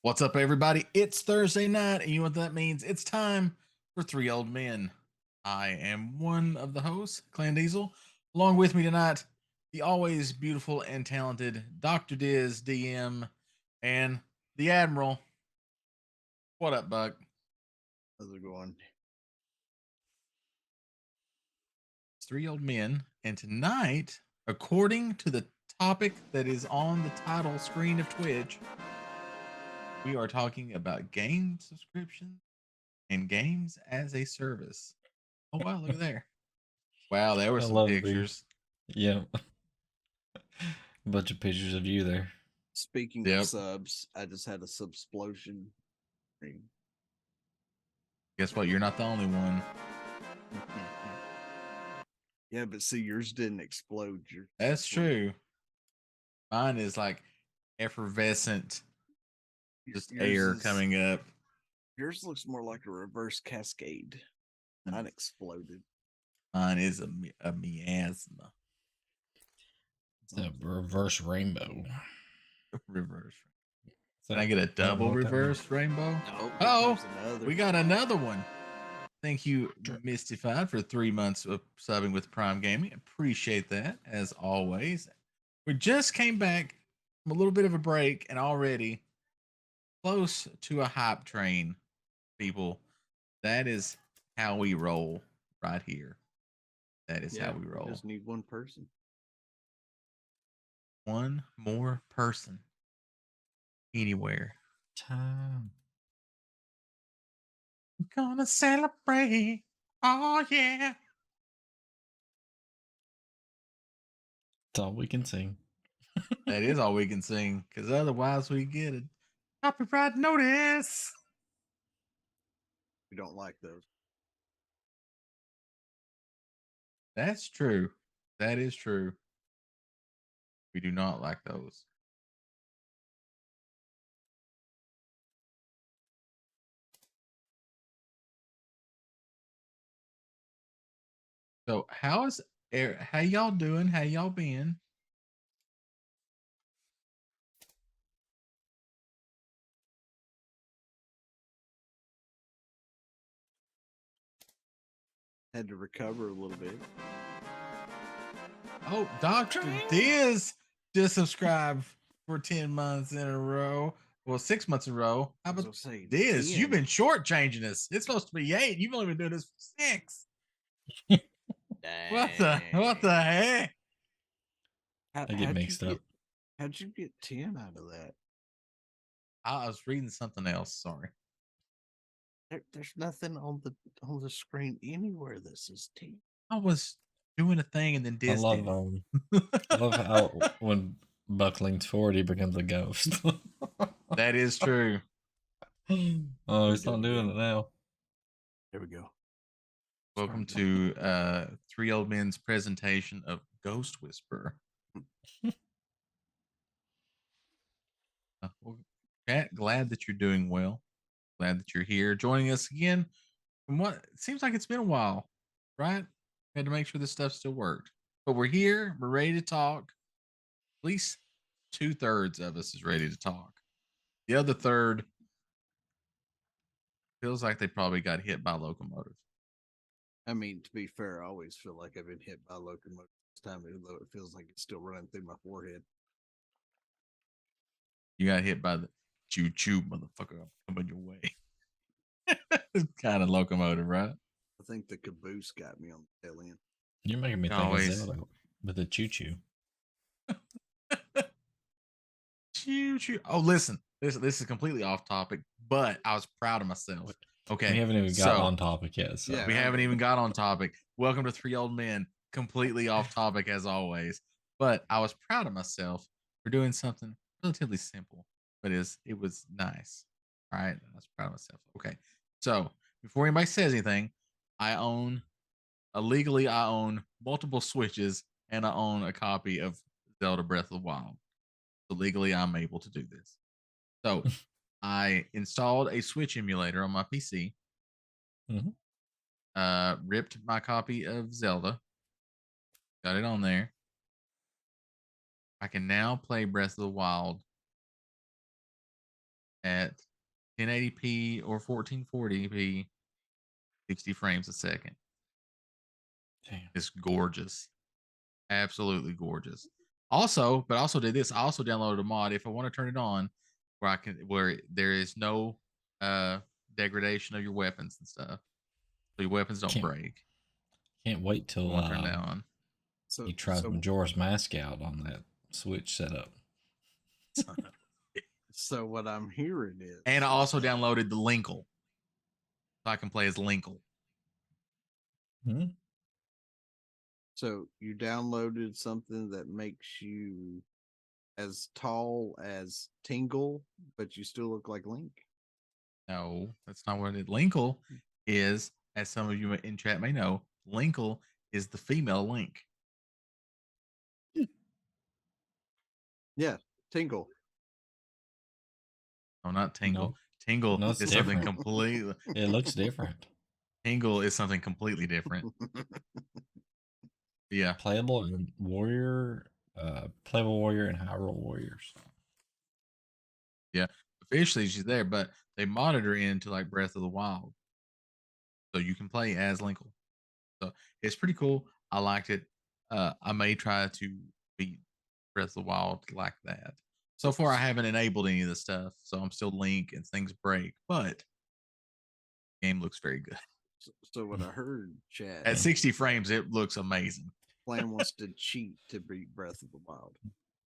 What's up, everybody? It's Thursday night, and you know what that means? It's time for Three Old Men. I am one of the hosts, Clan Diesel. Along with me tonight, the always beautiful and talented Dr. Diz DM and the Admiral. What up, Buck? How's it going? It's Three Old Men, and tonight, according to the topic that is on the title screen of Twitch, we are talking about game subscriptions and games as a service. Oh wow, look at there. Wow, there were I some love the pictures. yeah, bunch of pictures of you there. Speaking of Yep. subs, I just had a subsplosion. Guess what? You're not the only one. Yeah, but see, yours didn't explode. That's true. Mine is like effervescent, just air coming up. Yours looks more like a reverse cascade. Mine exploded. Mine is a miasma. It's a reverse rainbow. Reverse. So, Can I get a double reverse rainbow? Oh, we got another one. Thank you, Mystified, for 3 months of subbing with Prime Gaming. Appreciate that, as always. We just came back from a little bit of a break and already close to a hype train, people. That is how we roll right here. That is how we roll. Just need one person. One more person. Anywhere. Time. We're gonna celebrate. Oh yeah. That's all we can sing. That is all we can sing, because otherwise we get a copyright notice. We don't like those. That's true. That is true. We do not like those. So how y'all doing? How y'all been? Had to recover a little bit. Oh, Dr. Diz just subscribed for 10 months in a row. Well, 6 months in a row. How about Diz? 10. You've been shortchanging us. It's supposed to be 8. You've only been doing this for 6. What the heck? I get mixed up. How'd you get 10 out of that? I was reading something else. Sorry. There's nothing on the screen anywhere that says 10. I was doing a thing and then Diz I love how when Buck leans forward, he becomes a ghost. That is true. Oh, he's not doing it now. There we go. Welcome to Three Old Men's presentation of Ghost Whisperer. Glad that you're doing well. Glad that you're here joining us again. From what it seems like it's been a while, right? We had to make sure this stuff still worked. But we're here, we're ready to talk. At least 2/3 of us is ready to talk. The other third feels like they probably got hit by a locomotive. I mean, to be fair, I always feel like I've been hit by a locomotive this time, even though it feels like it's still running through my forehead. You got hit by the choo choo, motherfucker. I'm coming your way. Kind of locomotive, right? I think the caboose got me on the tail end. You're making me think of Zelda with the choo choo. Choo choo. Oh, listen. This is completely off topic, but I was proud of myself. Okay. We haven't even got on topic yet. So. Yeah, we haven't even got on topic. Welcome to Three Old Men. Completely off topic as always. But I was proud of myself for doing something relatively simple, but it was nice. All right. I was proud of myself. Okay. So before anybody says anything, I own multiple Switches and I own a copy of Zelda Breath of the Wild. So legally I'm able to do this. So I installed a Switch emulator on my PC. Ripped my copy of Zelda. Got it on there. I can now play Breath of the Wild at 1080p or 1440p, 60 frames a second. Damn. It's gorgeous. Absolutely gorgeous. Also did this. I also downloaded a mod if I want to turn it on where there is no degradation of your weapons and stuff. So your weapons don't break. Can't wait till Turn that on. he tries Majora's Mask out on that Switch setup. So what I'm hearing is, and I also downloaded the Linkle, so I can play as Linkle. So you downloaded something that makes you as tall as Tingle, but you still look like Link? No, that's not what it. Linkle is, as some of you in chat may know, Linkle is the female Link. Yeah, Tingle. No, not Tingle. No. Tingle No, is it's something different. completely. It looks different. Tingle is something completely different. Yeah. Playable and Warrior, Playable Warrior and Hyrule Warriors. Yeah. Officially she's there, but they monitor into like Breath of the Wild. So you can play as Linkle. So it's pretty cool. I liked it. I may try to beat Breath of the Wild like that. So far, I haven't enabled any of the stuff, so I'm still Link and things break, but the game looks very good. So what I heard, Chad, At 60 frames, it looks amazing. Plan wants to cheat to beat Breath of the Wild.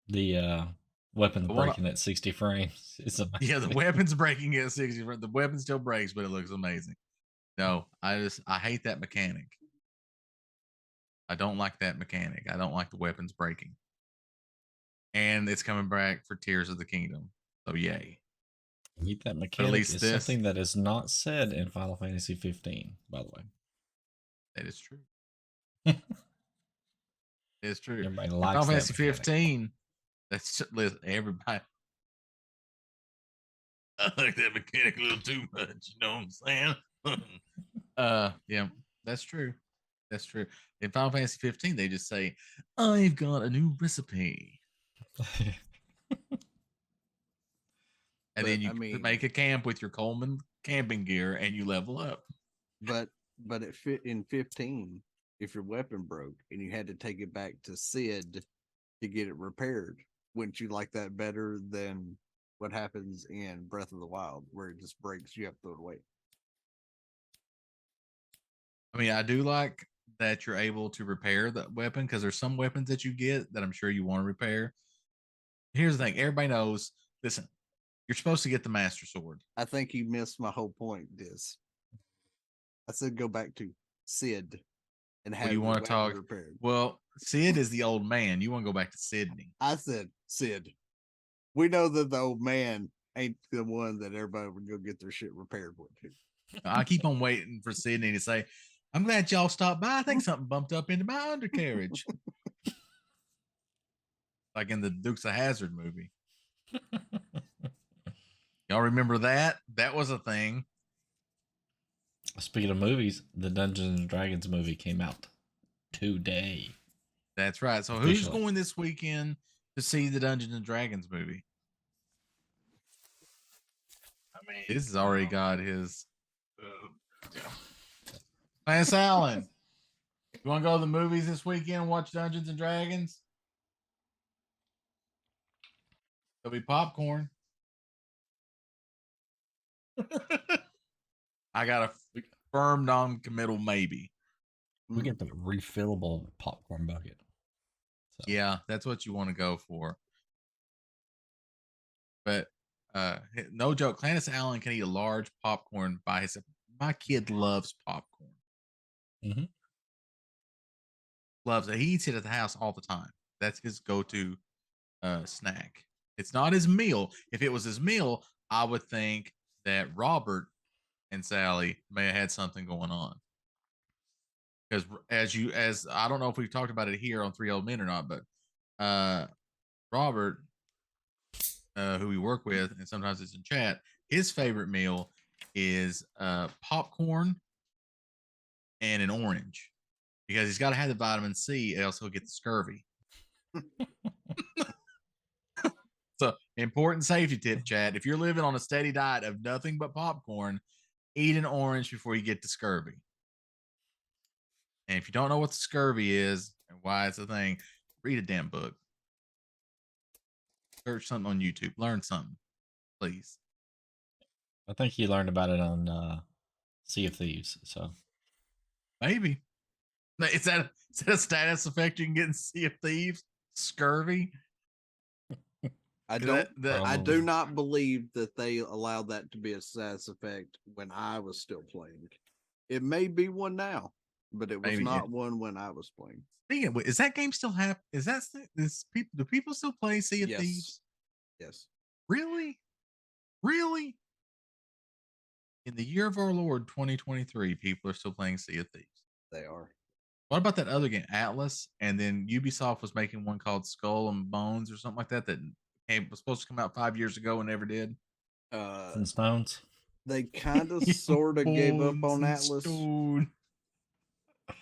The weapons breaking at 60 frames. It's amazing. Yeah, the weapons breaking at 60 frames. The weapon still breaks, but it looks amazing. No, I hate that mechanic. I don't like that mechanic. I don't like the weapons breaking. And it's coming back for Tears of the Kingdom. So yay. That mechanic is something that is not said in Final Fantasy 15, by the way. That is true. It's true. Everybody likes Final Fantasy 15. That's everybody. I like that mechanic a little too much. You know what I'm saying? Yeah, that's true. That's true. In Final Fantasy 15, they just say, "I've got a new recipe," and then you make a camp with your Coleman camping gear, and you level up. But it fit in 15. If your weapon broke and you had to take it back to Sid to get it repaired, wouldn't you like that better than what happens in Breath of the Wild, where it just breaks, you have to throw it away? I mean, I do like that you're able to repair the weapon, because there's some weapons that you get that I'm sure you want to repair. Here's the thing: everybody knows. Listen, you're supposed to get the Master Sword. I think you missed my whole point, Diz. I said go back to Sid and have you want to talk repaired. Well, Sid is the old man. You want to go back to Sydney. I said Sid. We know that the old man ain't the one that everybody would go get their shit repaired with. I keep on waiting for Sydney to say, "I'm glad y'all stopped by. I think something bumped up into my undercarriage." Like in the Dukes of Hazzard movie. Y'all remember that? That was a thing. Speaking of movies, the Dungeons and Dragons movie came out today. That's right. So who's going this weekend to see the Dungeons and Dragons movie? I mean, this has already got his. Lance Allen, you want to go to the movies this weekend and watch Dungeons and Dragons? There'll be popcorn. I got a firm non-committal maybe. We get the refillable popcorn bucket. So. Yeah, that's what you want to go for. But no joke, Clannis Allen can eat a large popcorn by himself. My kid loves popcorn. Mm-hmm. Loves it. He eats it at the house all the time. That's his go-to snack. It's not his meal. If it was his meal, I would think that Robert and Sally may have had something going on. Because as I don't know if we've talked about it here on 3 Old Men or not, but Robert, who we work with, and sometimes it's in chat, his favorite meal is popcorn and an orange, because he's got to have the vitamin C, else he'll get the scurvy. So, important safety tip, Chad. If you're living on a steady diet of nothing but popcorn, eat an orange before you get to scurvy. And if you don't know what the scurvy is and why it's a thing, read a damn book. Search something on YouTube. Learn something, please. I think you learned about it on Sea of Thieves. So maybe is that a status effect you can get in Sea of Thieves? Scurvy. I do not believe that they allowed that to be a status effect when I was still playing. It may be one now, but it was Maybe, not one when I was playing. Speaking of, is that game still happen? Is that people? Do people still play Sea of Thieves? Yes. Really? Really? In the year of our Lord 2023, people are still playing Sea of Thieves. They are. What about that other game, Atlas? And then Ubisoft was making one called Skull and Bones or something like that was supposed to come out 5 years ago and never did. And Stones. They kind of sort of gave up on Atlas.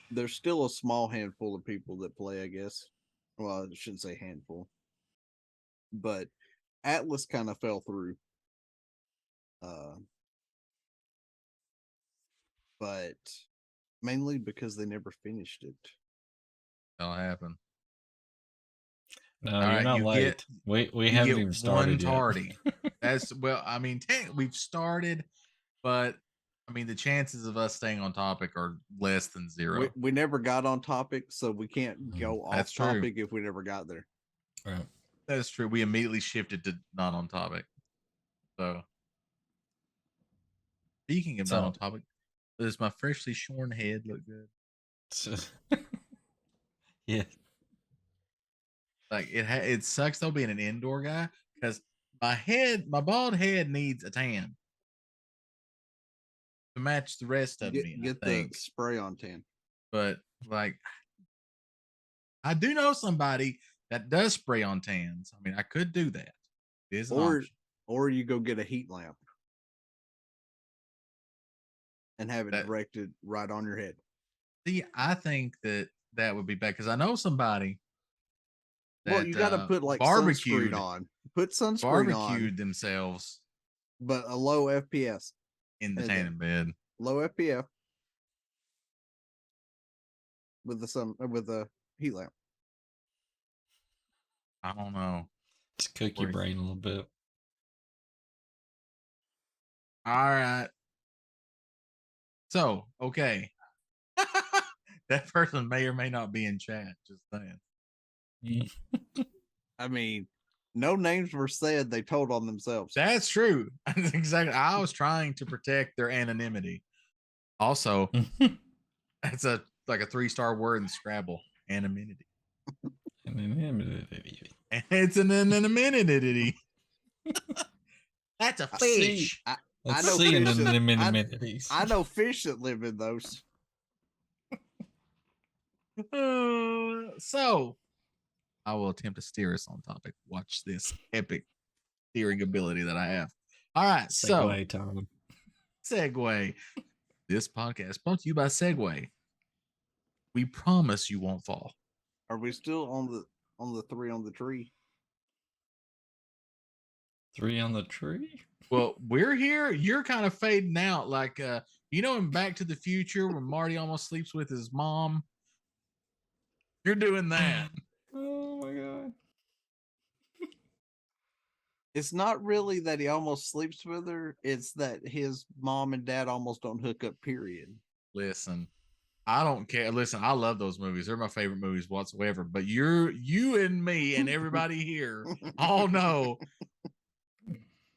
There's still a small handful of people that play, I guess. Well, I shouldn't say handful. But Atlas kind of fell through. But mainly because they never finished it. That'll happen. No, all you're right, not late. We haven't even started yet. That's I mean, we've started, but I mean, the chances of us staying on topic are less than zero. We never got on topic, so we can't go off topic if we never got there. Right. That's true. We immediately shifted to not on topic. So, speaking of not on topic, does my freshly shorn head look good? Yeah. Like it sucks though being an indoor guy because my bald head needs a tan to match the rest of me. Get the spray on tan. But like, I do know somebody that does spray on tans. I mean, I could do that. It is an option. Or you go get a heat lamp and have it directed right on your head. See, I think that would be bad because I know somebody. Well, you got to put like sunscreen on. Put sunscreen on. Barbecued themselves, but a low FPS in the tanning bed. Low FPS with the heat lamp. I don't know. Just cook your brain a little bit. All right. So, okay. That person may or may not be in chat. Just saying. I mean, no names were said. They told on themselves. That's true. Exactly. I was trying to protect their anonymity. Also, that's like a 3-star word in Scrabble. Anonymity. It's an anonymity. That's a fish. I know fish that live in those. So, I will attempt to steer us on topic. Watch this epic steering ability that I have. All right, Segway time. Segway. This podcast brought to you by Segway. We promise you won't fall. Are we still on the 3 on the tree? 3 on the tree? Well, we're here. You're kind of fading out, like in Back to the Future when Marty almost sleeps with his mom. You're doing that. Oh my god. It's not really that he almost sleeps with her. It's that his mom and dad almost don't hook up, period. Listen, I don't care. Listen, I love those movies. They're my favorite movies whatsoever. But you and me and everybody here all know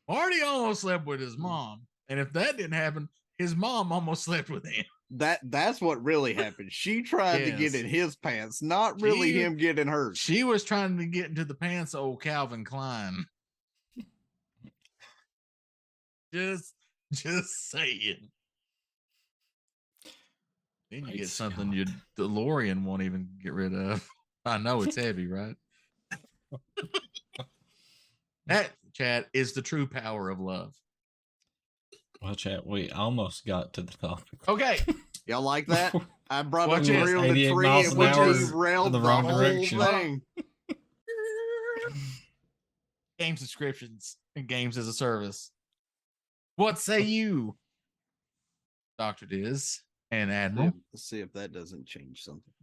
Marty almost slept with his mom. And if that didn't happen, his mom almost slept with him. That's what really happened. She tried to get in his pants, not really him getting hers. She was trying to get into the pants of old Calvin Klein. Just saying. Then you get something your DeLorean won't even get rid of. I know it's heavy, right? That, Chad, is the true power of love. Well, Chad, we almost got to the topic. Okay. Y'all like that? I brought Watch him real the 3 and we just railed in the wrong direction. Thing. game subscriptions and games as a service. What say you, Dr. Diz and Admiral? Let's see if that doesn't change something.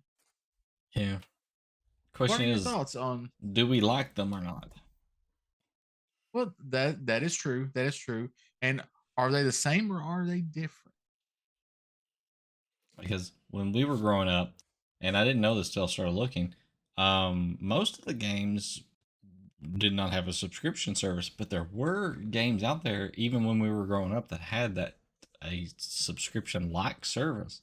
Yeah. What Question are your is, thoughts on? do we like them or not? Well, that is true. That is true. And are they the same or are they different? Because when we were growing up, and I didn't know this till I started looking, most of the games did not have a subscription service, but there were games out there even when we were growing up that had that a subscription like service.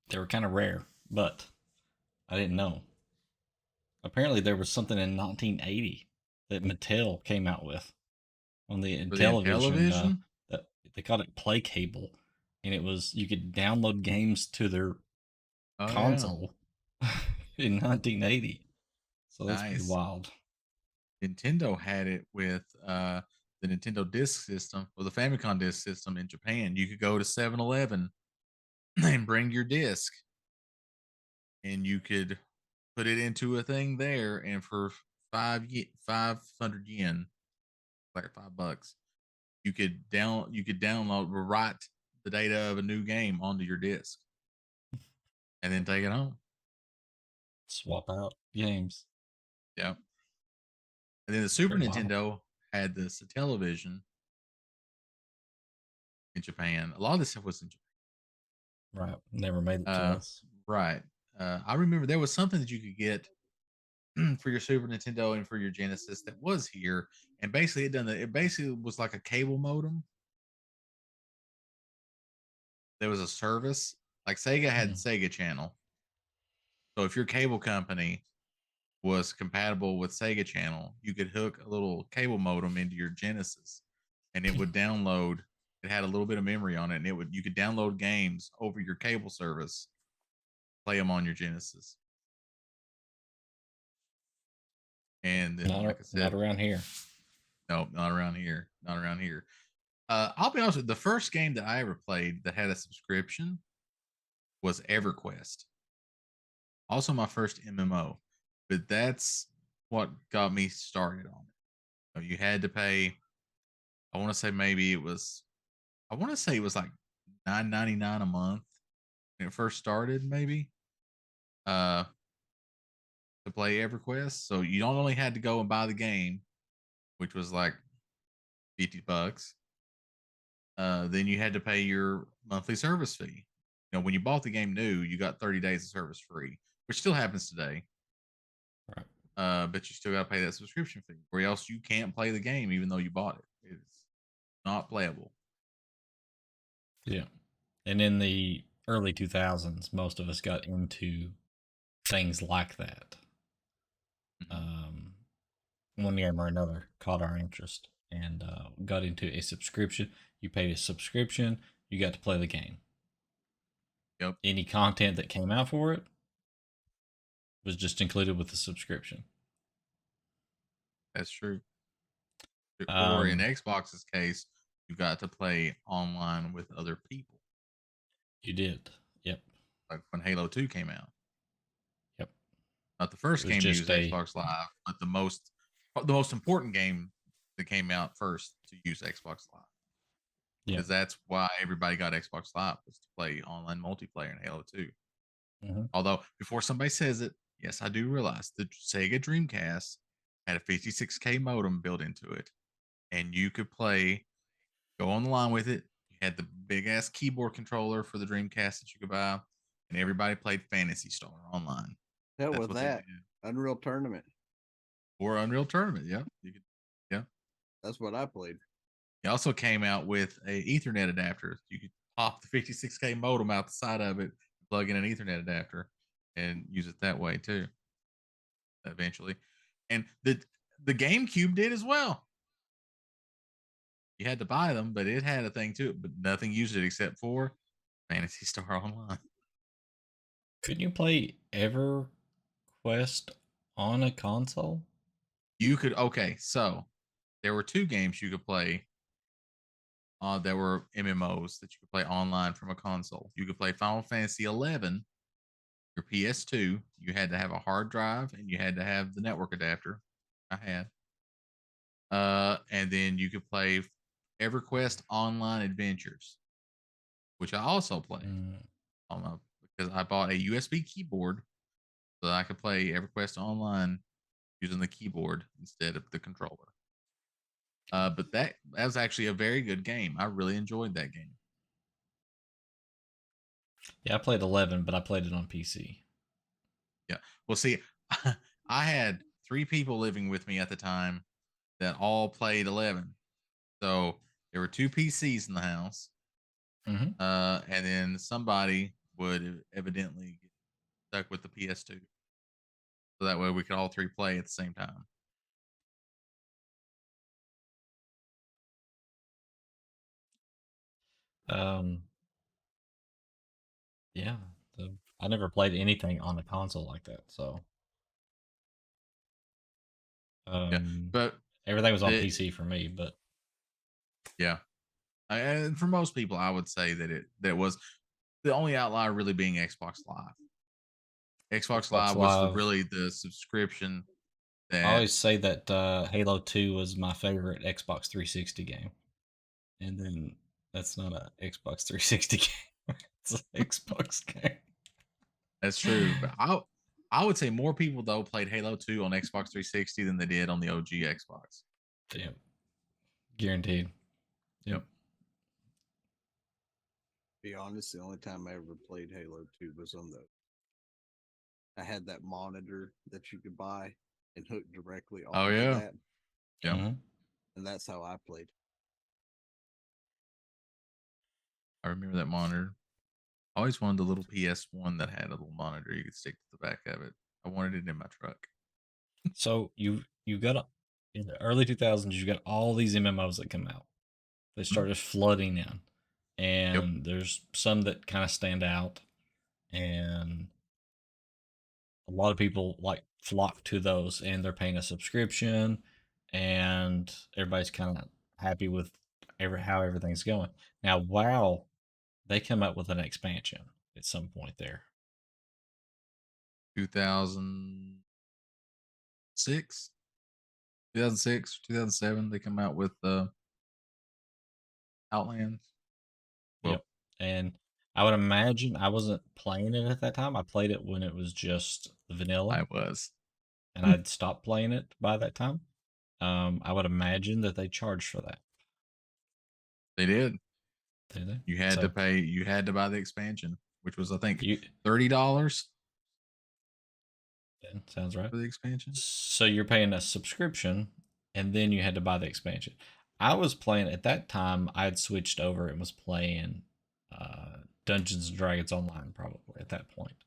They were kind of rare, but I didn't know. Apparently, there was something in 1980 that Mattel came out with on the For the Intellivision. Intellivision? That they called it Play Cable, and it was you could download games to their Oh, yeah. console in 1980. So that's pretty Nice. wild. Nintendo had it with the Nintendo Disk System or the Famicom Disk System in Japan. You could go to 7-Eleven and bring your disc, and you could put it into a thing there, and for 500 yen, like $5, you could download write the data of a new game onto your disc, and then take it home. Swap out games. Yeah. And then the Super Pretty wild. Nintendo had this television in Japan. A lot of this stuff was in Japan. Right. Never made it to us. Right. I remember there was something that you could get for your Super Nintendo and for your Genesis that was here, and basically it basically was like a cable modem. There was a service like Sega had Sega Channel. So if your cable company was compatible with Sega Channel, you could hook a little cable modem into your Genesis, and it would download. It had a little bit of memory on it, and you could download games over your cable service, play them on your Genesis. And then, like I said, not around here. No, not around here. Not around here. I'll be honest with you, the first game that I ever played that had a subscription was EverQuest. Also, my first MMO, but that's what got me started on it. So you had to pay. I want to say it was like $9.99 a month when it first started, maybe. To play EverQuest, so you not only had to go and buy the game, which was like $50. Then you had to pay your monthly service fee. You know, when you bought the game new, you got 30 days of service free, which still happens today. Right. But you still got to pay that subscription fee, or else you can't play the game even though you bought it. It's not playable. Yeah. And in the early 2000s, most of us got into things like that. One game or another caught our interest and got into a subscription. You paid a subscription, you got to play the game. Yep. Any content that came out for it was just included with the subscription. That's true. Or in Xbox's case, you got to play online with other people. You did. Yep. Like when Halo 2 came out. Yep. Not the first game to use Xbox Live, but the most important game that came out first to use Xbox Live. Yeah. Because that's why everybody got Xbox Live, was to play online multiplayer in Halo 2. Mm-hmm. Although, before somebody says it, yes, I do realize the Sega Dreamcast had a 56K modem built into it, and you could go on the line with it. You had the big ass keyboard controller for the Dreamcast that you could buy, and everybody played Phantasy Star online. Hell with that. Unreal Tournament. Or Unreal Tournament, yeah. You could, yeah. That's what I played. It also came out with a Ethernet adapter. You could pop the 56K modem out the side of it, plug in an Ethernet adapter, and use it that way too. Eventually, and the GameCube did as well. You had to buy them, but it had a thing too. But nothing used it except for Phantasy Star Online. Couldn't you play EverQuest on a console? You could. Okay, so there were two games you could play. There were MMOs that you could play online from a console. You could play Final Fantasy 11 your PS2, you had to have a hard drive and you had to have the network adapter. I had. And then you could play EverQuest Online Adventures, which I also played on my, because I bought a USB keyboard so that I could play EverQuest Online using the keyboard instead of the controller. But that was actually a very good game. I really enjoyed that game. Yeah, I played 11, but I played it on PC. Yeah. Well, see, I had 3 people living with me at the time that all played 11. So there were 2 PCs in the house. And then somebody would evidently get stuck with the PS2. So that way we could all 3 play at the same time. Yeah, I never played anything on a console like that, so Yeah. But everything was on PC for me. But yeah, and for most people, I would say that it was the only outlier really being Xbox Live. Xbox Live was really the subscription I that always say that Halo 2 was my favorite Xbox 360 game. And then that's not a Xbox 360 game. It's an Xbox game. That's true. But I would say more people though played Halo 2 on Xbox 360 than they did on the OG Xbox. Damn. Guaranteed. Yep. Be honest, the only time I ever played Halo 2 was on I had that monitor that you could buy and hook directly onto that. Yeah. And that's how I played. I remember that monitor. I always wanted the little PS1 that had a little monitor you could stick to the back of it. I wanted it in my truck. So you got in the early 2000s, you got all these MMOs that come out. They started flooding in, and there's some that kind of stand out, and a lot of people like flock to those, and they're paying a subscription, and everybody's kind of happy with how everything's going. Now, WoW, they come up with an expansion at some point there. 2006, 2007, they come out with Outlands. Yep. And I would imagine I wasn't playing it at that time. I played it when it was just vanilla. I was. And I'd stopped playing it by that time. I would imagine that they charged for that. They did. Did they? You had to pay. You had to buy the expansion, which was I think $30. Yeah, sounds right. For the expansion. So you're paying a subscription, and then you had to buy the expansion. I was playing at that time. I had switched over and was playing Dungeons and Dragons Online probably at that point,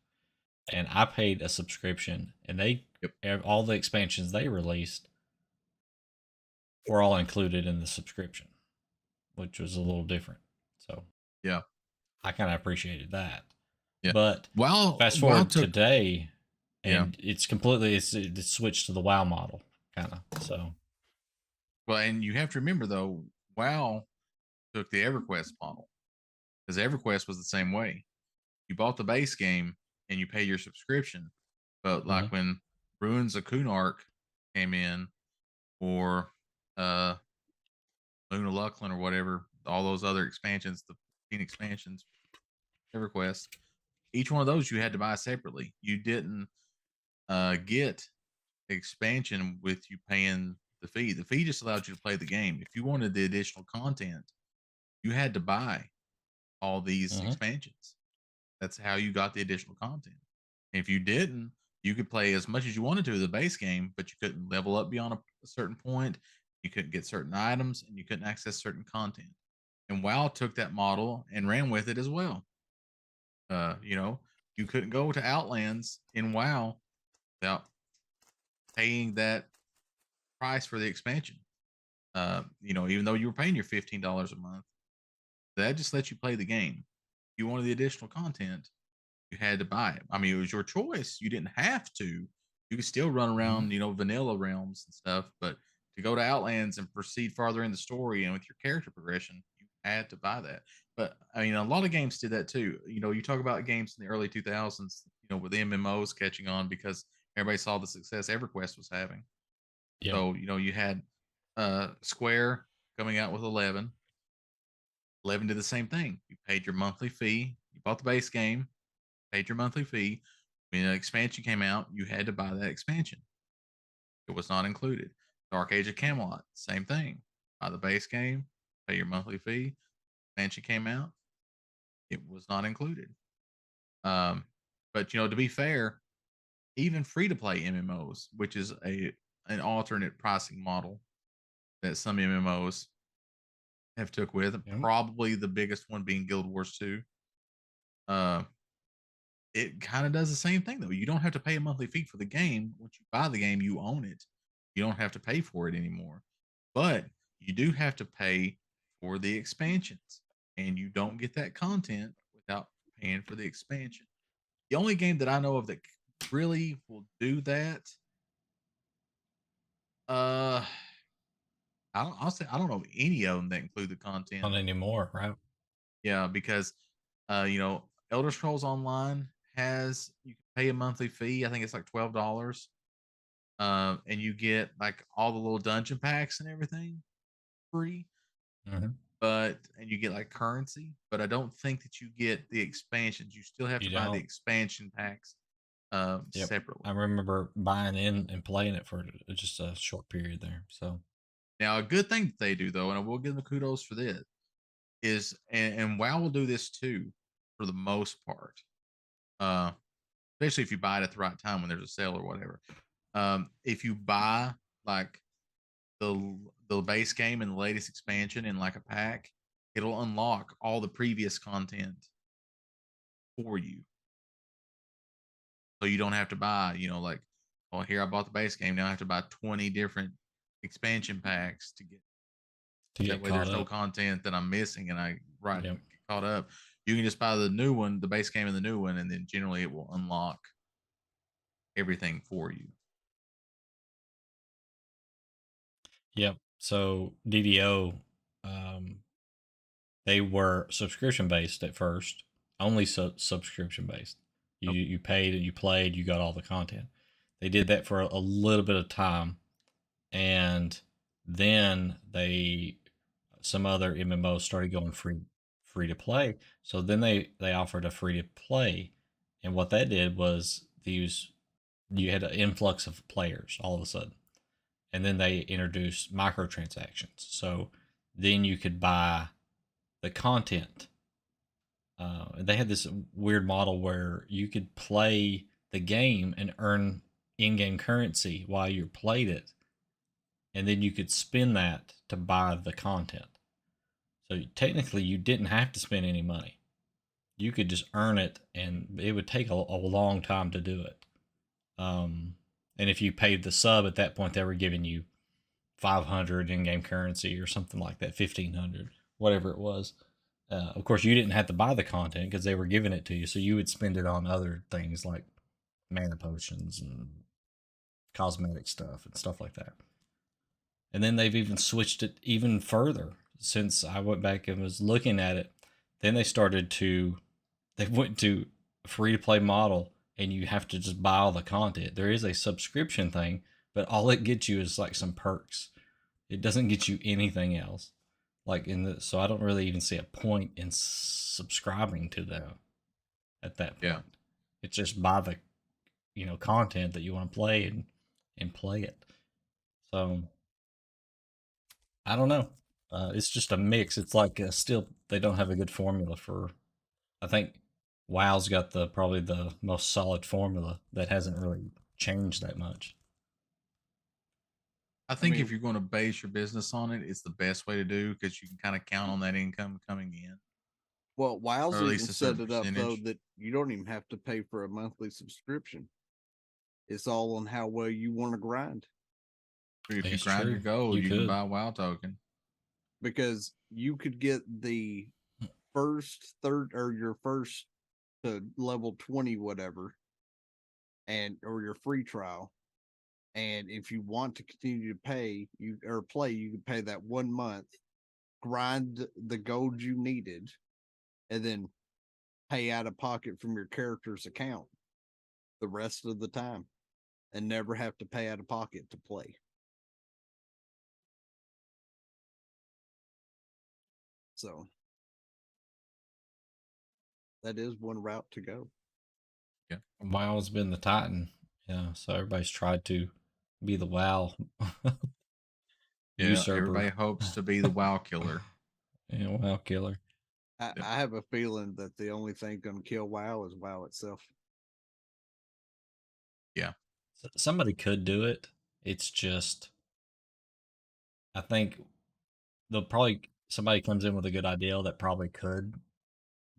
and I paid a subscription, and they all the expansions they released were all included in the subscription, which was a little different. So yeah, I kind of appreciated that. Yeah, but fast forward today, and it's completely it's switched to the WoW model, kind of. So well, and you have to remember though, WoW took the EverQuest model because EverQuest was the same way. You bought the base game and you pay your subscription, but like when Ruins of Kunark came in, or Moon of Lucklin or whatever, all those other expansions, the 15 expansions, EverQuest, each one of those you had to buy separately. You didn't get expansion with you paying the fee. The fee just allowed you to play the game. If you wanted the additional content, you had to buy all these expansions. That's how you got the additional content. And if you didn't, you could play as much as you wanted to the base game, but you couldn't level up beyond a certain point. You couldn't get certain items, and you couldn't access certain content. And WoW took that model and ran with it as well. You couldn't go to Outlands in WoW without paying that price for the expansion. Even though you were paying your $15 a month, that just lets you play the game. If you wanted the additional content, you had to buy it. I mean, it was your choice. You didn't have to. You could still run around, vanilla realms and stuff, but to go to Outlands and proceed farther in the story and with your character progression, you had to buy that. But I mean, a lot of games did that too. You talk about games in the early 2000s, with the MMOs catching on because everybody saw the success EverQuest was having. Yeah. So, you had Square coming out with 11. 11 did the same thing. You paid your monthly fee. You bought the base game, paid your monthly fee. When an expansion came out, you had to buy that expansion. It was not included. Dark Age of Camelot, same thing. Buy the base game, pay your monthly fee. Expansion came out, it was not included. But to be fair, even free to play MMOs, which is an alternate pricing model that some MMOs have took with, probably the biggest one being Guild Wars 2. It kind of does the same thing though. You don't have to pay a monthly fee for the game. Once you buy the game, you own it. You don't have to pay for it anymore. But you do have to pay for the expansions, and you don't get that content without paying for the expansion. The only game that I know of that really will do that, I'll say I don't know of any of them that include the content. Not anymore, right? Yeah, because Elder Scrolls Online has, you can pay a monthly fee. I think it's like $12. And you get like all the little dungeon packs and everything free. Mm-hmm. And you get like currency, but I don't think that you get the expansions. You still have to buy the expansion packs separately. I remember buying in and playing it for just a short period there. So now a good thing that they do though, and I will give them kudos for this, is and WoW will do this too for the most part. Especially if you buy it at the right time when there's a sale or whatever. If you buy like the base game and the latest expansion in like a pack, it'll unlock all the previous content for you. So you don't have to buy, like, oh, here I bought the base game. Now I have to buy 20 different expansion packs to get that way there's no content that I'm missing and I get caught up. You can just buy the new one, the base game and the new one, and then generally it will unlock everything for you. Yep. So DDO, they were subscription based at first, only subscription based. You paid and you played, you got all the content. They did that for a little bit of time, and then some other MMOs started going free to play. So then they offered a free to play, and what that did was you had an influx of players all of a sudden. And then they introduced microtransactions. So then you could buy the content. They had this weird model where you could play the game and earn in-game currency while you played it. And then you could spend that to buy the content. So technically you didn't have to spend any money. You could just earn it, and it would take a long time to do it. And if you paid the sub at that point, they were giving you 500 in-game currency or something like that, 1500, whatever it was. Of course, you didn't have to buy the content because they were giving it to you, so you would spend it on other things like mana potions and cosmetic stuff and stuff like that. And then they've even switched it even further since I went back and was looking at it. Then they went to a free-to-play model, and you have to just buy all the content. There is a subscription thing, but all it gets you is like some perks. It doesn't get you anything else. So I don't really even see a point in subscribing to them at that point. Yeah. It's just buy the content that you want to play and play it. So I don't know. It's just a mix. It's like still they don't have a good formula for. I think WoW's got probably the most solid formula that hasn't really changed that much. I think if you're going to base your business on it, it's the best way to do because you can kind of count on that income coming in. Well, WoW's even set it up though that you don't even have to pay for a monthly subscription. It's all on how well you want to grind. If you grind your gold, you can buy a WoW token. Because you could get the first, third, or your first to level 20, whatever, or your free trial. And if you want to continue to pay, you can pay that 1 month, grind the gold you needed, and then pay out of pocket from your character's account. the rest of the time and never have to pay out of pocket to play. So that is one route to go. Yeah. WoW's been the Titan. Yeah. So everybody's tried to be the WoW Yeah, usurper. everybody hopes to be the WoW killer. Yeah, WoW killer. I have a feeling that the only thing going to kill WoW is WoW itself. Yeah. Somebody could do it. It's just, I think they'll probably, somebody comes in with a good idea that probably could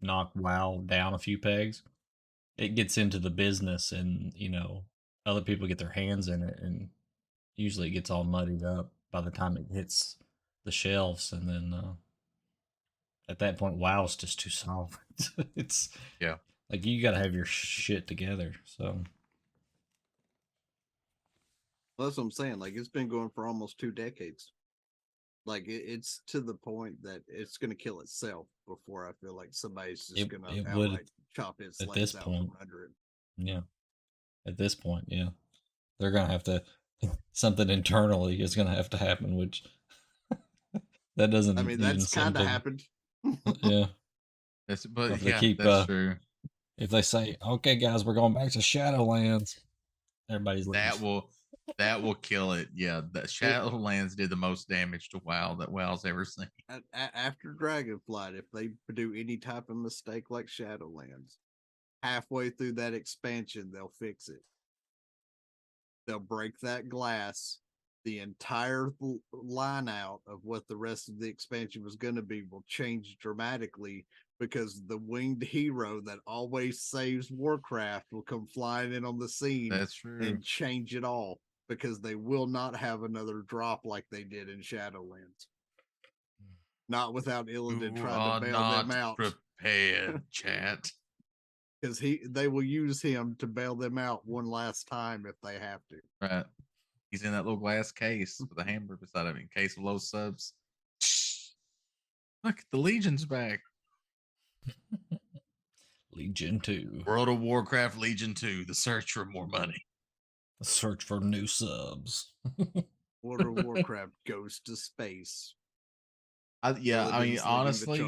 knock WoW down a few pegs. It gets into the business and, other people get their hands in it, and usually it gets all muddied up by the time it hits the shelves. And then at that point, WoW's just too soft. It's Yeah. like you got to have your shit together. So Well, that's what I'm saying. Like, it's been going for almost 2 decades. Like, it's to the point that it's going to kill itself before I feel like somebody's just going it to would outright chop its at legs this out point. from under it. Yeah. At this point, yeah. They're going to have to, something internally is going to have to happen, which that doesn't I mean, even that's seem kind of to, happened. yeah. But If they yeah, keep, that's true. if they say, okay, guys, we're going back to Shadowlands, everybody's leaving. That will kill it. Yeah, the Shadowlands did the most damage to WoW that WoW's ever seen. After Dragonflight, if they do any type of mistake like Shadowlands, halfway through that expansion, they'll fix it. They'll break that glass. The entire line out of what the rest of the expansion was going to be will change dramatically, because the winged hero that always saves Warcraft will come flying in on the scene. That's true. And change it all, because they will not have another drop like they did in Shadowlands. Not without Illidan trying to bail them out. Prepared, chat. Because they will use him to bail them out one last time if they have to. Right. He's in that little glass case with a hamburger beside him in case of low subs. Look, the Legion's back. Legion 2. World of Warcraft Legion 2, the search for more money. The search for new subs. World of Warcraft goes to space. I mean, honestly,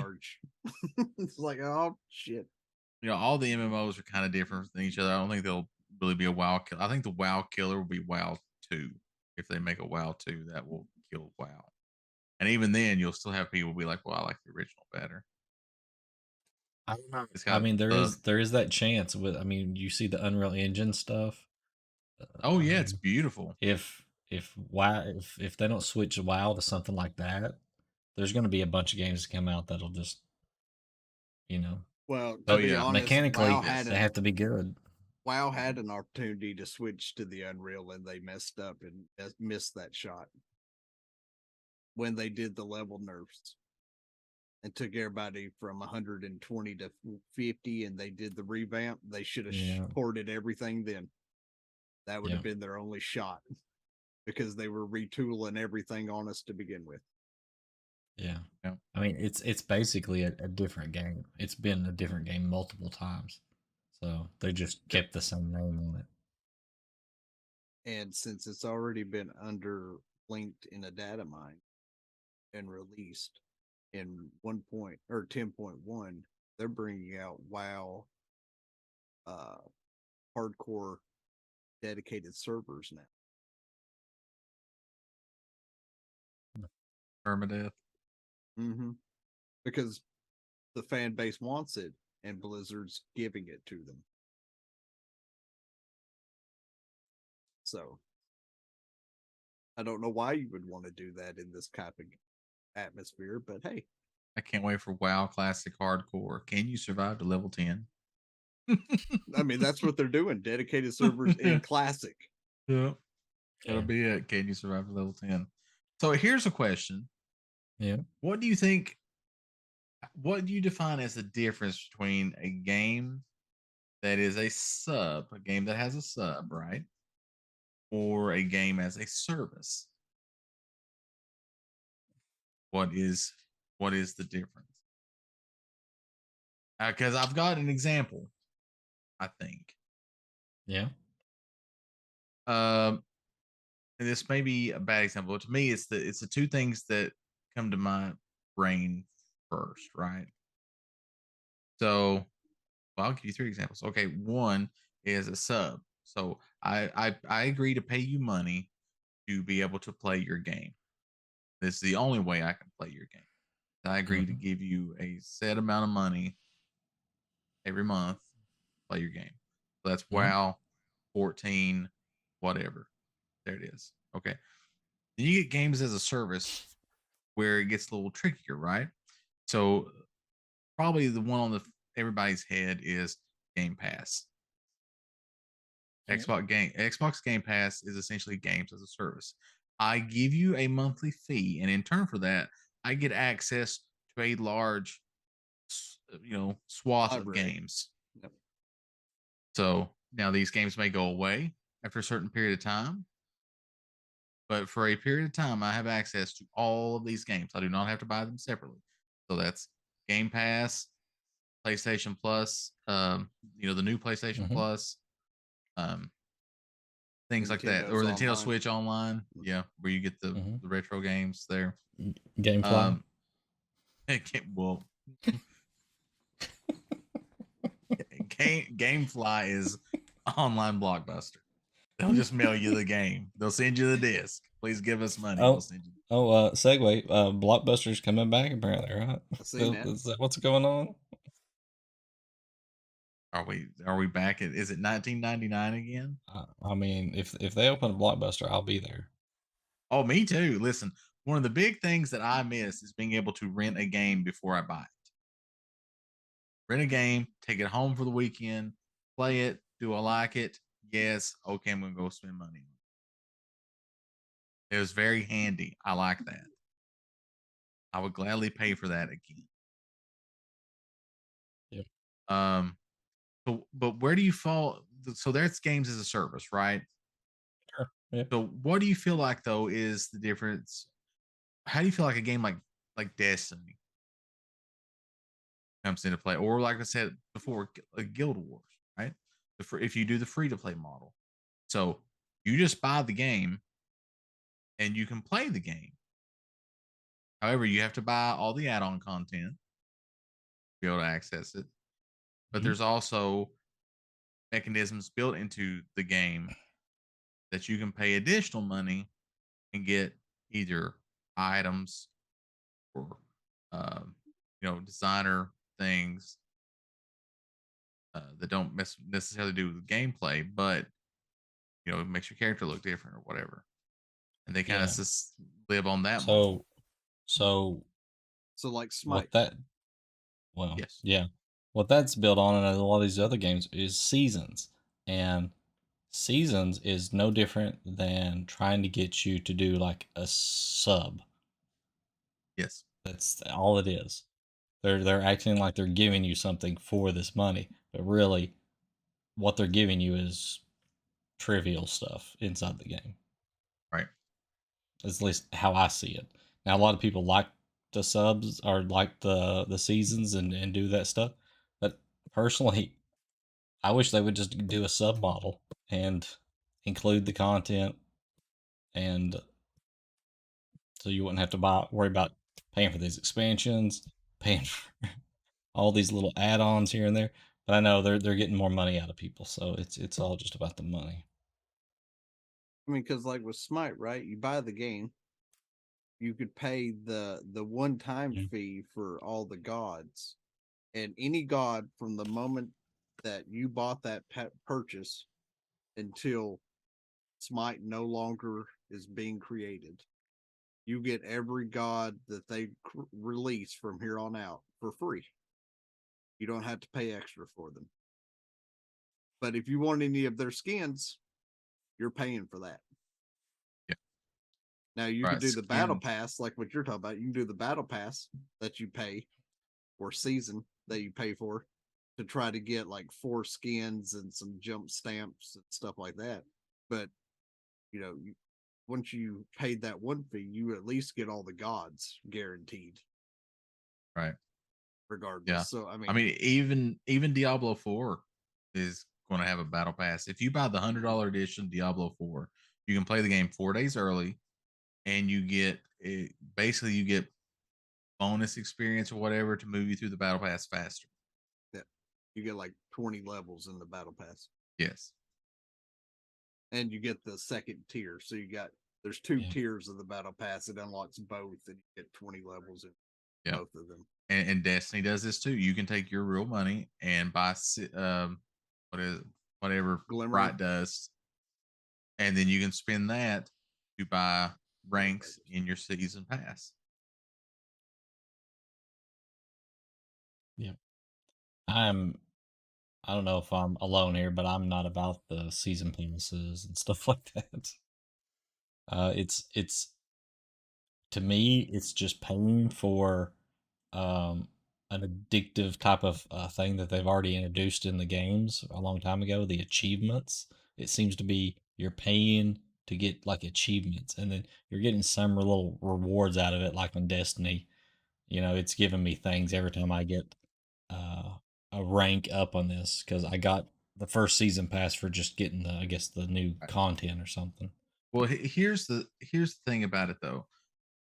it's like, oh shit. All the MMOs are kind of different than each other. I don't think they'll really be a WoW killer. I think the WoW killer will be WoW 2. If they make a WoW 2, that will kill WoW. And even then, you'll still have people be like, "Well, I like the original better." I don't know. I mean, there is that chance with. I mean, you see the Unreal Engine stuff. Oh yeah, it's beautiful. If WoW, if they don't switch WoW to something like that, there's going to be a bunch of games that come out that'll just, Well, to be honest, mechanically they have to be good. WoW had an opportunity to switch to the Unreal, and they messed up and missed that shot when they did the level nerfs and took everybody from 120 to 50, and they did the revamp. They should have ported everything then. That would have been their only shot, because they were retooling everything on us to begin with. Yeah. I mean, it's basically a different game. It's been a different game multiple times. So they just kept the same name on it. And since it's already been underlinked in a data mine and released in 10.1, they're bringing out WoW hardcore dedicated servers now. Permadeath. Mm-hmm. Because the fan base wants it, and Blizzard's giving it to them. So I don't know why you would want to do that in this type of atmosphere, but hey. I can't wait for WoW Classic Hardcore. Can you survive to level 10? I mean, that's what they're doing. Dedicated servers in Classic. Yeah. That'll be it. Can you survive to level 10? So here's a question. Yeah. What do you define as the difference between a game that is a game that has a sub, right? Or a game as a service? What is the difference? Because I've got an example, I think. Yeah. Um, and this may be a bad example. But to me, it's the two things that come to my brain first, right? So, well, I'll give you three examples. Okay, one is a sub. So I agree to pay you money to be able to play your game. This is the only way I can play your game. I agree to Mhm. give you a set amount of money every month to play your game. So that's Mhm. WoW, 14, whatever. There it is. Okay. Then you get games as a service where it gets a little trickier, right? So probably the one on the everybody's head is Game Pass. Yeah. Xbox Game Pass is essentially games as a service. I give you a monthly fee, and in turn for that, I get access to a large, swath of Library. games. Yep. So now these games may go away after a certain period of time, but for a period of time, I have access to all of these games. I do not have to buy them separately. So that's Game Pass, PlayStation Plus, the new PlayStation Mhm. Plus, um, things like that, or Nintendo's the Nintendo online. Switch Online. Yeah, where you get the Mhm. the retro games there. Gamefly. Um, well, GameFly is online Blockbuster. They'll just mail you the game. They'll send you the disc. Please give us money. We'll Oh, send you. segue. Blockbuster's coming back apparently, right? I seen that. Is that what's going on? Are we back at? Is it 1999 again? I mean, if they open a Blockbuster, I'll be there. Oh, me too. Listen, one of the big things that I miss is being able to rent a game before I buy it. Rent a game, take it home for the weekend, play it. Do I like it? Yes. Okay, I'm gonna go spend money on it. It was very handy. I like that. I would gladly pay for that again. Yep. Um, but where do you fall? So there's games as a service, right? Sure. Yeah. So what do you feel like though is the difference? How do you feel like a game like Destiny comes into play, or like I said before, Guild Wars, right? If you do the free to play model, so you just buy the game and you can play the game. However, you have to buy all the add-on content to be able to access it. But Mhm. there's also mechanisms built into the game that you can pay additional money and get either items or designer things that don't necessarily do with gameplay, but it makes your character look different or whatever. And they kind of Yeah. just live on that model. So So like Smite. what that? Well, Yes. yeah. What that's built on in a lot of these other games is seasons, and seasons is no different than trying to get you to do like a sub. Yes. That's all it is. They're acting like they're giving you something for this money, but really, what they're giving you is trivial stuff inside the game. Right. That's at least how I see it. Now, a lot of people like the subs or like the seasons and do that stuff, but personally, I wish they would just do a sub model and include the content, and so you wouldn't have to worry about paying for these expansions, paying for all these little add-ons here and there. But I know they're getting more money out of people, so it's all just about the money. I mean, because like with Smite, right? You buy the game, you could pay the one time Mhm. fee for all the gods, and any god from the moment that you bought that purchase until Smite no longer is being created, you get every god that they release from here on out for free. You don't have to pay extra for them. But if you want any of their skins, you're paying for that. Yeah. Now you Right. could do the battle Skin. pass, like what you're talking about. You can do the battle pass that you pay, or season that you pay for, to try to get like 4 skins and some jump stamps and stuff like that. But once you paid that one fee, you at least get all the gods guaranteed, Right. regardless. Yeah. So I I mean, mean, even Diablo 4 is going to have a battle pass. If you buy the $100 edition Diablo 4, you can play the game 4 days early, and you get basically you get bonus experience or whatever to move you through the battle pass faster. Yeah. You get like 20 levels in the battle pass. Yes. And you get the second tier. So there's two tiers of the battle pass. It unlocks both, and you get 20 levels in both of them. And Destiny does this too. You can take your real money and buy whatever Bright does, and then you can spend that to buy ranks in your season pass. Yeah. I don't know if I'm alone here, but I'm not about the season passes and stuff like that. It's to me, it's just paying for an addictive type of thing that they've already introduced in the games a long time ago. The achievements. It seems to be you're paying to get like achievements, and then you're getting some little rewards out of it, like on Destiny. It's giving me things every time I get a rank up on this, because I got the first season pass for just getting the new content or something. Well, here's the thing about it though.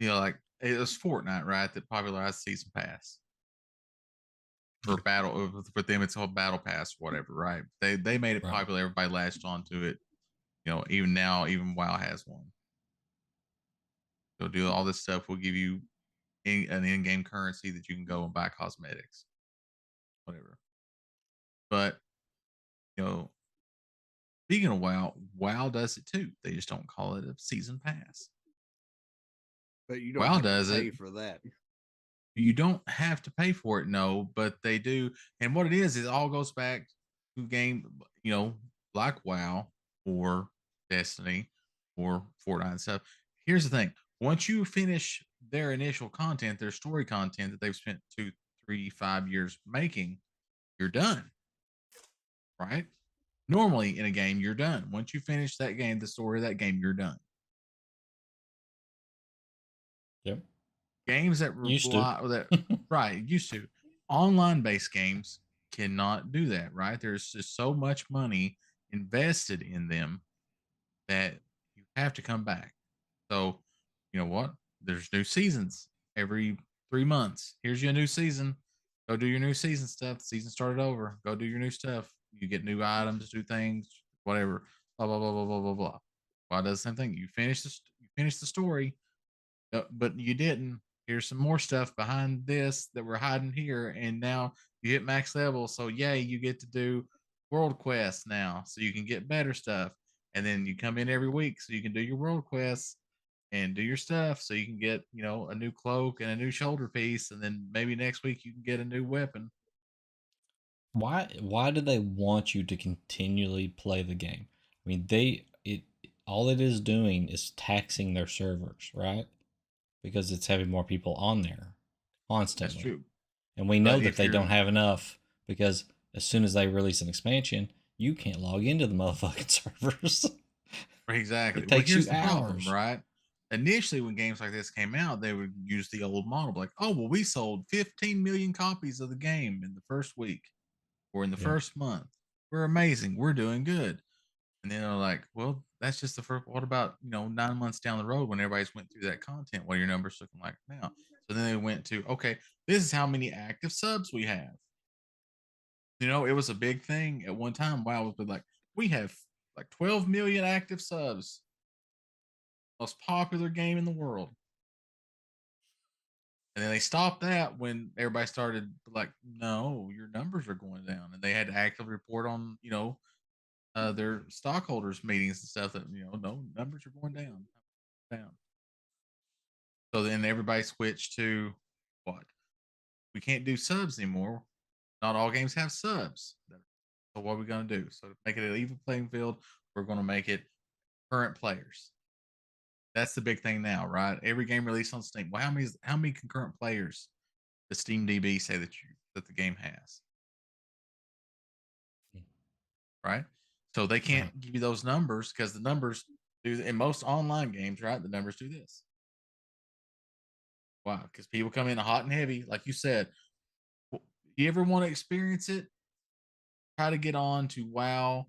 Like it was Fortnite, right, that popularized season pass for battle. For them, it's called battle pass, whatever, right? They made it popular. Everybody latched onto it. Even now, even WoW has one. They'll do all this stuff. We'll give you an in-game currency that you can go and buy cosmetics, whatever. But speaking of WoW does it too. They just don't call it a season pass. But you don't have to pay for that. You don't have to pay for it, no, but they do. And what it is, it all goes back to game, like WoW or Destiny or Fortnite and stuff. Here's the thing. Once you finish their initial content, their story content that they've spent 2, 3, 5 years making, you're done. Right? Normally in a game, you're done. Once you finish that game, the story of that game, you're done. Yep. Games that used to. Used to. Online based games cannot do that, right? There's just so much money invested in them that you have to come back. So, you know what? There's new seasons every 3 months. Here's your new season. Go do your new season stuff. The season started over. Go do your new stuff. You get new items, do things, whatever. Blah blah blah blah blah blah blah. WoW does the same thing. You finish the story, but you didn't. Here's some more stuff behind this that we're hiding here, and now you hit max level. So yay, you get to do world quests now, so you can get better stuff. And then you come in every week, so you can do your world quests and do your stuff, so you can get a new cloak and a new shoulder piece, and then maybe next week you can get a new weapon. Why do they want you to continually play the game? I mean, all it is doing is taxing their servers, right? Because it's having more people on there constantly. That's true. And we know that they don't have enough, because as soon as they release an expansion, you can't log into the motherfucking servers. Exactly. It takes you hours, problem, right? Initially, when games like this came out, they would use the old model, like, oh, well, we sold 15 million copies of the game in the first week or in the first month. We're amazing. We're doing good. And then they're like, well, that's just the first. What about 9 months down the road when everybody's went through that content? What are your numbers looking like now? So then they went to, okay, this is how many active subs we have. It was a big thing at one time. WoW was like, we have like 12 million active subs. Most popular game in the world. And then they stopped that when everybody started like, no, your numbers are going down. And they had to actively report on, their stockholders meetings and stuff that, no, numbers are going down. So then everybody switched to what? We can't do subs anymore. Not all games have subs. So what are we going to do? So to make it an even playing field, we're going to make it current players. That's the big thing now, right? Every game released on Steam. Well, how many concurrent players does SteamDB say that the game has? Right? So they can't give you those numbers, because the numbers do in most online games, right? The numbers do this. Wow, because people come in hot and heavy, like you said. You ever want to experience it? try to get on to WoW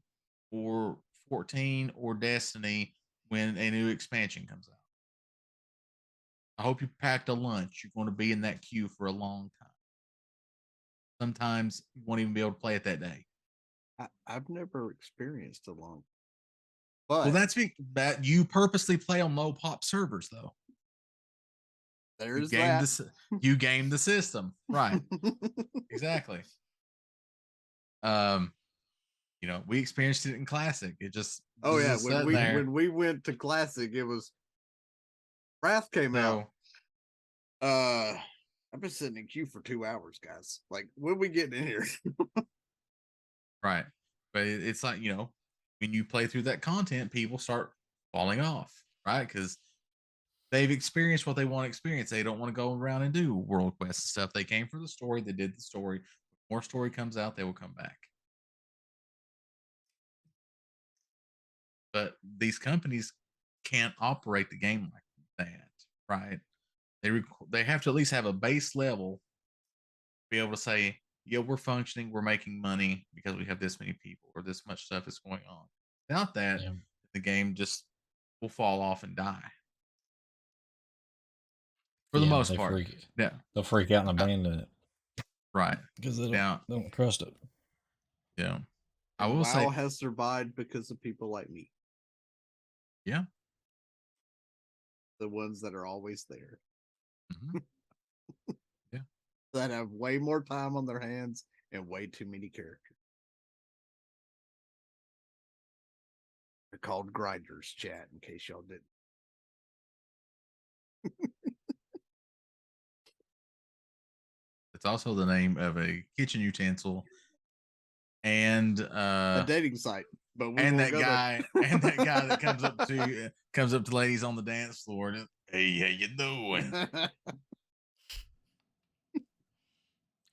or 14 or Destiny when a new expansion comes out. I hope you packed a lunch. You're going to be in that queue for a long time. Sometimes you won't even be able to play it that day. I've never experienced a long. Well, But that you purposely play on low pop servers, though. there's You game that. you game the system, right? Exactly. We experienced it in Classic. It just Oh yeah, sitting when there. we went to Classic, it was Wrath came out. I've been sitting in queue for 2 hours, guys. Like, when we getting in here? Right. But it's like, when you play through that content, people start falling off, right? Because they've experienced what they want to experience. They don't want to go around and do world quests and stuff. They came for the story. They did the story. When more story comes out, they will come back. But these companies can't operate the game like that, right? They have to at least have a base level, be able to say, yeah, we're functioning, we're making money because we have this many people or this much stuff is going on. Without that, Yeah. the game just will fall off and die. For the most part. Yeah. They'll freak out and abandon it. Right. Because they don't trust it. Yeah. I will say WoW has survived because of people like me. Yeah. The ones that are always there. Mm-hmm. Yeah. That have way more time on their hands and way too many characters. They're called grinders, chat, in case y'all didn't. It's also the name of a kitchen utensil and a dating site. But and that guy that comes up to ladies on the dance floor and hey, how you doing?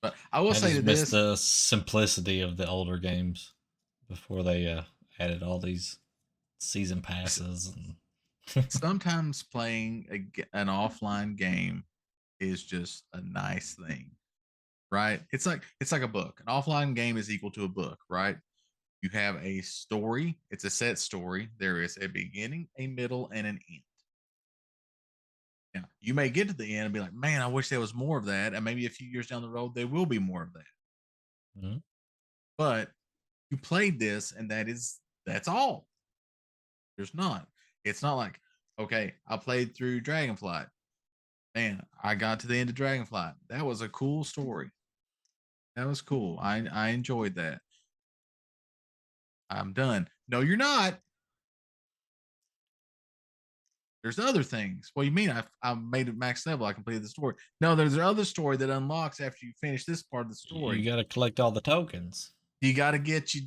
But I will say that this the simplicity of the older games before they added all these season passes and sometimes playing an offline game is just a nice thing, right? It's like a book. An offline game is equal to a book, right? You have a story. It's a set story. There is a beginning, a middle, and an end. Now, you may get to the end and be like, man, I wish there was more of that. And maybe a few years down the road, there will be more of that. Mm-hmm. But you played this, and that's all. There's not. It's not like, okay, I played through Dragonflight. Man, I got to the end of Dragonflight. That was a cool story. That was cool. I enjoyed that. I'm done. No, you're not. There's other things. What do you mean? I made it max level. I completed the story. No, there's another story that unlocks after you finish this part of the story. You got to collect all the tokens. You got to get your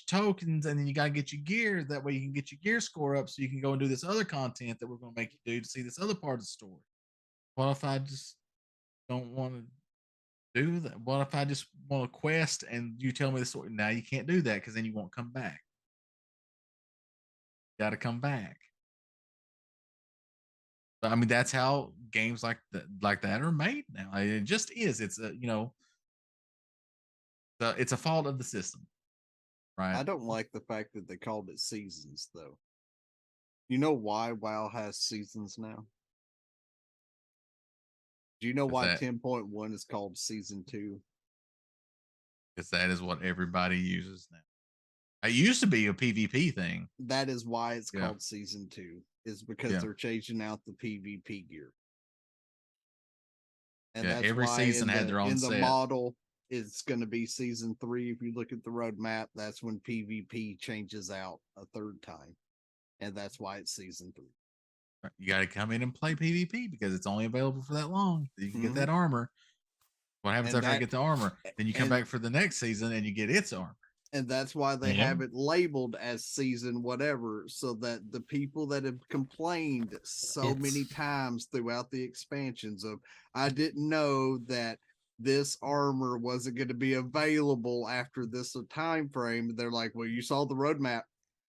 tokens, and then you got to get your gear. That way, you can get your gear score up, so you can go and do this other content that we're going to make you do to see this other part of the story. What if I just don't want to do that? What if I just want a quest and you tell me the story? Now you can't do that because then you won't come back. You got to come back. But I mean, that's how games like that are made now. It just is. It's it's a fault of the system, right? I don't like the fact that they called it seasons, though. You know why WoW has seasons now? Do you know why 10.1 is called Season 2? Because that is what everybody uses now. It used to be a PvP thing. That is why it's called Season 2, is because they're changing out the PvP gear. And that's every season had their own in set. the model, it's going to be Season 3. If you look at the roadmap, that's when PvP changes out a third time. And that's why it's Season 3. You got to come in and play PvP because it's only available for that long. You can get that armor. What happens after you get the armor? Then you come back for the next season and you get its armor. And that's why they have it labeled as season whatever, so that the people that have complained many times throughout the expansions of, I didn't know that this armor wasn't going to be available after this time frame. They're like, well, you saw the roadmap.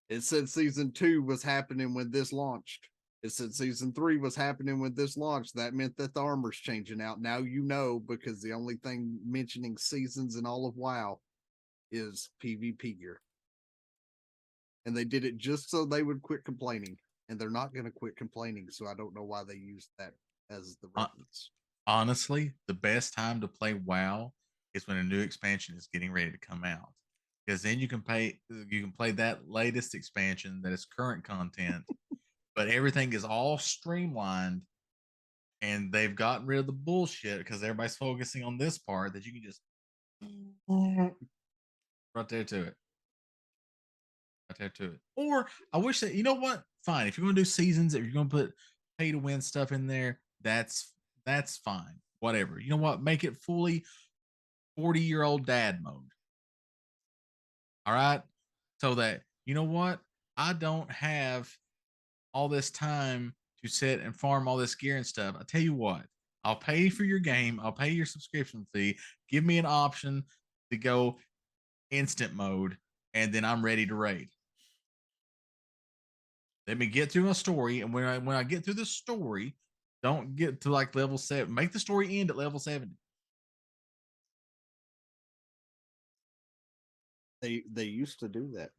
It said Season 2 was happening when this launched. It said Season 3 was happening when this launched. That meant that the armor's changing out. Now you know, because the only thing mentioning seasons in all of WoW is PvP gear. And they did it just so they would quit complaining. And they're not going to quit complaining. So I don't know why they used that as the reference. Honestly, the best time to play WoW is when a new expansion is getting ready to come out. Because then you can play that latest expansion that is current content, but everything is all streamlined and they've gotten rid of the bullshit because everybody's focusing on this part that you can just right there to it. Right there to it. Or I wish that, you know what? Fine. If you're gonna do seasons, if you're gonna put pay to win stuff in there, that's fine. Whatever. You know what? Make it fully 40-year-old dad mode. All right. So that, you know what? I don't have all this time to sit and farm all this gear and stuff. I tell you what, I'll pay for your game. I'll pay your subscription fee. Give me an option to go instant mode, and then I'm ready to raid. Let me get through my story, and when I get through the story, don't get to like level 7. Make the story end at level 70. They used to do that.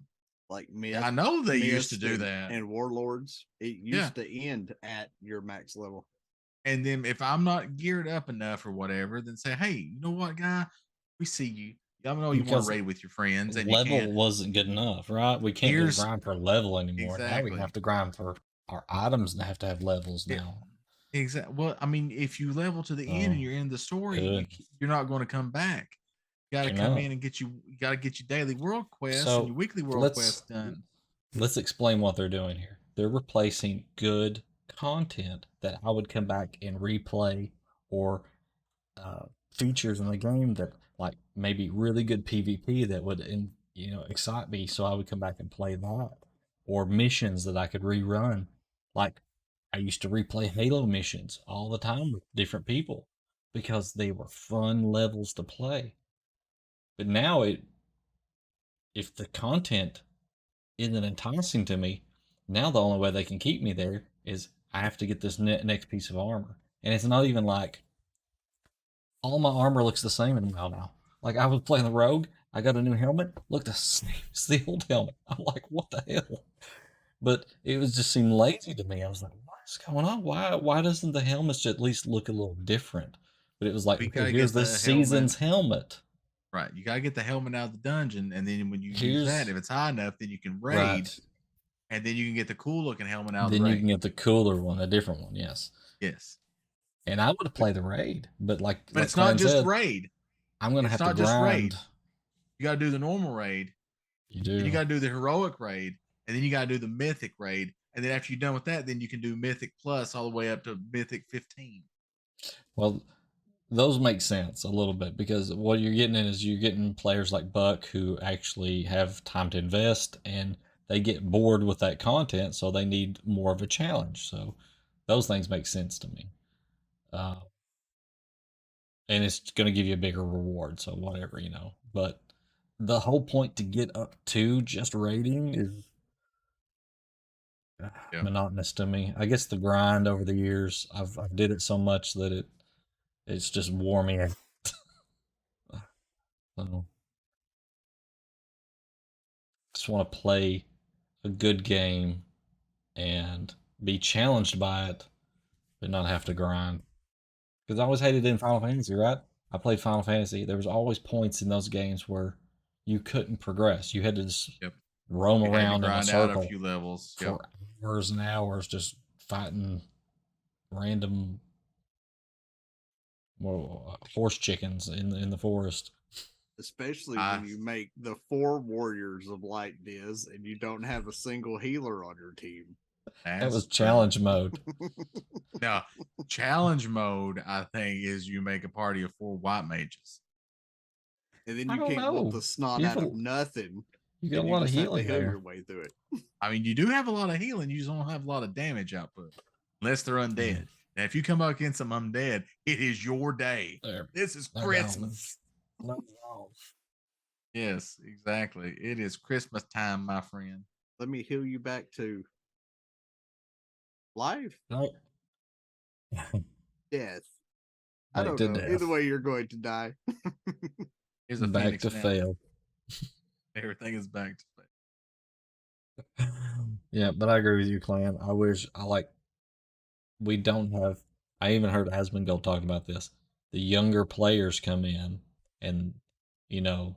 Like Myth, I know they used to Mist do and- that. And Warlords, it used to end at your max level. And then if I'm not geared up enough or whatever, then say, hey, you know what, guy? We see you. I know you want Because to raid with your friends, and level you can't. wasn't good enough, right? We can't Here's- just grind for level anymore. Now we Exactly. have to grind for our items and have to have levels Yeah. now. Exactly. Well, I mean, if you level to the end and you're in the story, good. you're not going to come back. You got to You're come not. in and get you got to get your daily world quests So, and your weekly world let's- quests done. Let's explain what they're doing here. They're replacing good content that I would come back and replay, or features in the game that, like, maybe really good PvP that would excite me, so I would come back and play that, or missions that I could rerun. Like, I used to replay Halo missions all the time with different people because they were fun levels to play. But now if the content isn't enticing to me, now the only way they can keep me there is I have to get this next piece of armor. And it's not even like all my armor looks the same in WoW now. Like, I was playing the Rogue, I got a new helmet, looked the same as the old helmet. I'm like, what the hell? But it just seemed lazy to me. I was like, what's going on? Why doesn't the helmets at least look a little different? But it was like, We okay, gotta here's get this the helmet. season's helmet. Right. You got to get the helmet out of the dungeon, and then when you use Here's- that, if it's high enough, then you can raid, Right. and then you can get the cool looking helmet out of Then the you raid. can get the cooler one, a different one, yes. Yes. And I would have played the raid, but like But it's not Clarence just said, raid. I'm gonna it's have to not just raid. grind. You got to do the normal raid. You do. And you got to do the heroic raid, and then you got to do the mythic raid, and then after you're done with that, then you can do mythic plus all the way up to mythic 15. Well, those make sense a little bit, because what you're getting in is you're getting players like Buck who actually have time to invest, and they get bored with that content, so they need more of a challenge. So those things make sense to me. And it's going to give you a bigger reward, so whatever, But the whole point to get up to just raiding is monotonous to me. I guess the grind over the years, I've did it so much that it's just wore me out. So, just want to play a good game and be challenged by it, but not have to grind. Because I always hated it in Final Fantasy, right? I played Final Fantasy. There was always points in those games where you couldn't progress. You had to just roam You had to around in a grind circle out a few levels. for hours and hours, just fighting random horse chickens in the forest. Especially when you make the 4 warriors of Light Diz and you don't have a single healer on your team. That was challenge mode. Now, challenge mode, I think, is you make a party of 4 white mages. And then you can't want the snot out of nothing. You got a lot of healing to heal there. your way through it. I mean, you do have a lot of healing. You just don't have a lot of damage output. Unless they're undead. Now, if you come up against some undead, it is your day. This is Christmas. Yes, exactly. It is Christmas time, my friend. Let me heal you back to life. Right. Death. I don't know. Either way, you're going to die. Here's a back Phoenix to now. fail. Everything is back to back. Yeah, but I agree with you, Clan. We don't have. I even heard Asmongold talking about this. The younger players come in, and you know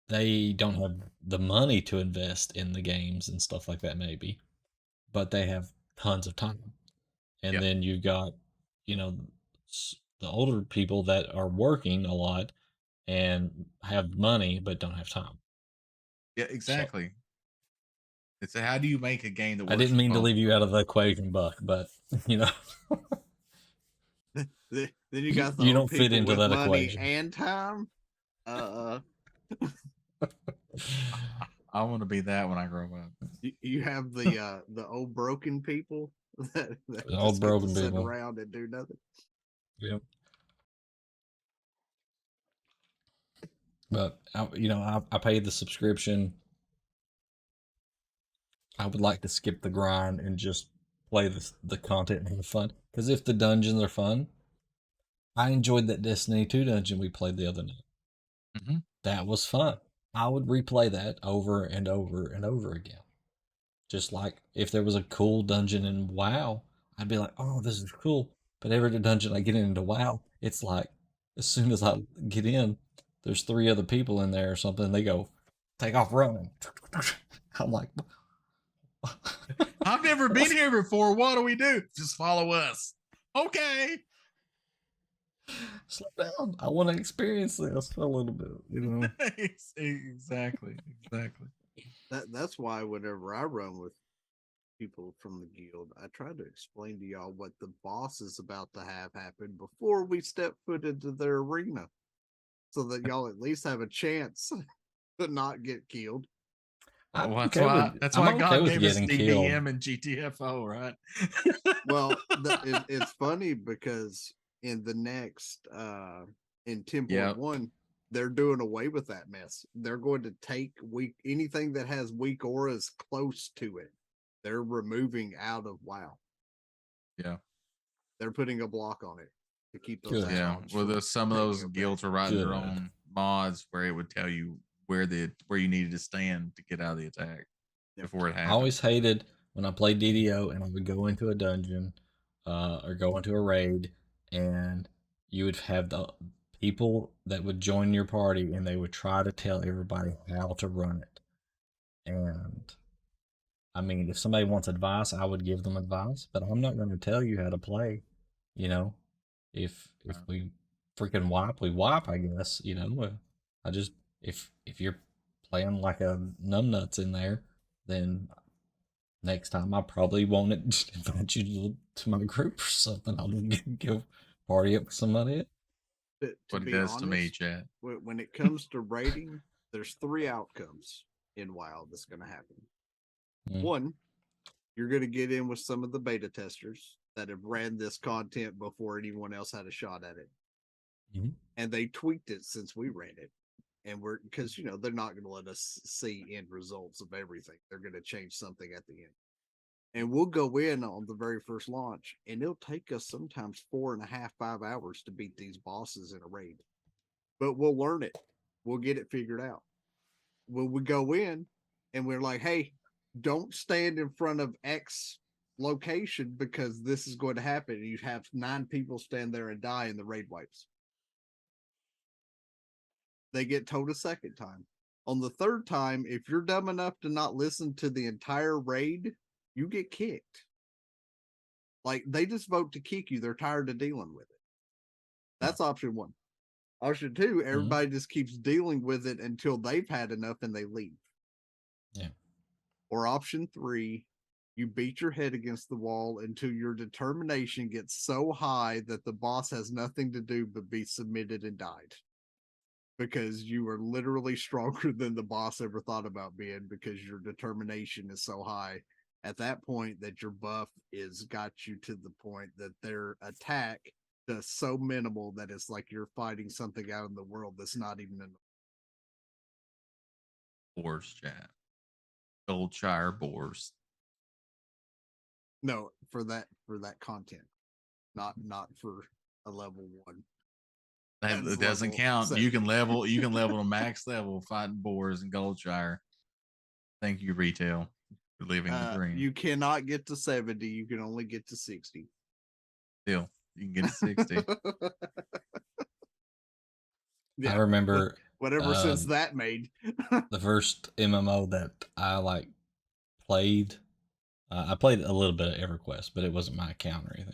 they don't have the money to invest in the games and stuff like that, maybe, but they have tons of time. And Yep. then you got, you know, the older people that are working a lot and have money but don't have time. Yeah, So exactly. It's how do you make a game that I works didn't for mean to both? leave you out of the equation, Buck, but you know, Then you got the you old don't fit people into with that money equation. and time. I want to be that when I grow up. You have the old broken people that The old just get to broken sit people. around and do nothing. Yep. But I paid the subscription. I would like to skip the grind and just play the content and have fun. Because if the dungeons are fun, I enjoyed that Destiny 2 dungeon we played the other night. Mm-hmm. That was fun. I would replay that over and over and over again. Just like if there was a cool dungeon in WoW, I'd be like, oh, this is cool. But every dungeon I get into WoW, it's like as soon as I get in, there's 3 other people in there or something. They go, take off running. I'm like, I've never been here before. What do we do? Just follow us. Okay. slow down. I want to experience this a little bit, Exactly. That's why whenever I run with people from the guild, I try to explain to y'all what the boss is about to have happen before we step foot into their arena, so that y'all at least have a chance to not get killed. I'm Well, okay with that's I'm why okay God with gave us getting killed. DBM and GTFO, right? Well, it's funny because in the next in Temple Yep. 1, they're doing away with that mess. They're going to take anything that has weak auras close to it. They're removing out of WoW. Yeah. They're putting a block on it to keep those Good. Yeah. add-ons Well, from some of taking those effect. guilds are writing their Good. own mods where it would tell you where you needed to stand to get out of the attack before it I happened. always hated when I played DDO and I would go into a dungeon or go into a raid, and you would have the people that would join your party and they would try to tell everybody how to run it. And I mean, if somebody wants advice, I would give them advice, but I'm not going to tell you how to play. You know, if we freaking wipe, we wipe. I guess I just if you're playing like a numbnuts in there, then next time I probably won't invite you to my group or something. I'll just go party up with somebody else. To What it be does to me, honest, Chad. when it comes to raiding, there's 3 outcomes in WoW that's going to happen. Mm. One, you're going to get in with some of the beta testers that have ran this content before anyone else had a shot at it. Mhm. And they tweaked it since we ran it. And because they're not going to let us see end results of everything. They're going to change something at the end. And we'll go in on the very first launch, and it'll take us sometimes 4.5, 5 hours to beat these bosses in a raid. But we'll learn it. We'll get it figured out. When we go in and we're like, hey, don't stand in front of X location because this is going to happen. And you have 9 people stand there and die in the raid wipes. They get told a second time. On the third time, if you're dumb enough to not listen to the entire raid, you get kicked. Like, they just vote to kick you. They're tired of dealing with it. That's option 1. Option 2, everybody just keeps dealing with it until they've had enough and they leave. Yeah. Or option 3, you beat your head against the wall until your determination gets so high that the boss has nothing to do but be submitted and died. Because you are literally stronger than the boss ever thought about being, because your determination is so high at that point that your buff is got you to the point that their attack does so minimal that it's like you're fighting something out in the world that's not even in the boars, Chad. Goldshire boars. No, for that content, not for a level 1. It doesn't count. 70. You can level to max level fighting boars in Goldshire. Thank you, retail, for living the dream. You cannot get to 70. You can only get to 60. Still, you can get to 60. I remember whatever sense that made. the first MMO that I played. I played a little bit of EverQuest, but it wasn't my account or anything.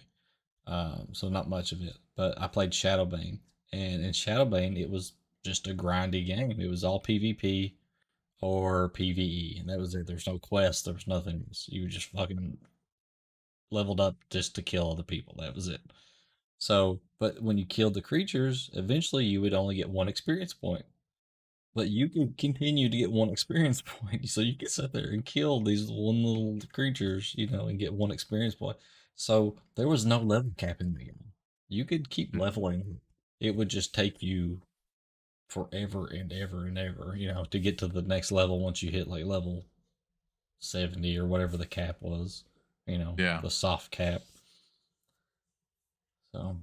So not much of it. But I played Shadowbane, and in Shadowbane it was just a grindy game. It was all PvP or PvE, and that was it. There's no quest. There was nothing. You just fucking leveled up just to kill other people. That was it. So, but when you killed the creatures, eventually you would only get 1 experience point. But you can continue to get 1 experience point. So you can sit there and kill these one little creatures, and get 1 experience point. So there was no level cap in the game. You could keep leveling. It would just take you forever and ever and ever, to get to the next level once you hit level 70 or whatever the cap was, the soft cap. So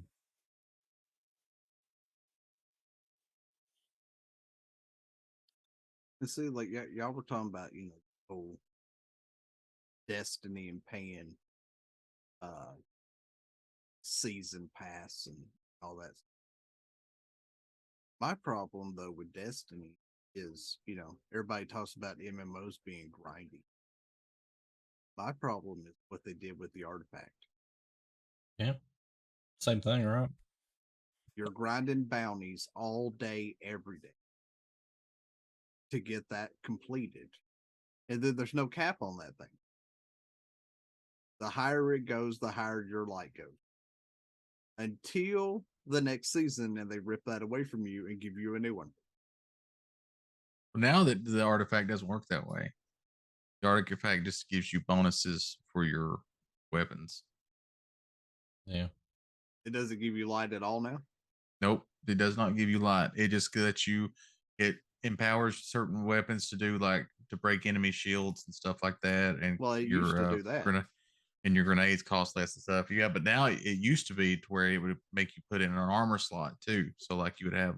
and see, y'all were talking about, whole Destiny and paying season pass and all that. My problem though with Destiny is, everybody talks about MMOs being grindy. My problem is what they did with the artifact. Yeah. Same thing, right? You're grinding bounties all day, every day to get that completed. And then there's no cap on that thing. The higher it goes, the higher your light goes. Until the next season and they rip that away from you and give you a new one. Now that the artifact doesn't work that way. The artifact just gives you bonuses for your weapons. Yeah. It doesn't give you light at all now? Nope. It does not give you light. It just lets you, it empowers certain weapons to do to break enemy shields and stuff like that. And it used to do that. And your grenades cost less and stuff. Yeah, but now it used to be to where it would make you put in an armor slot too. So you would have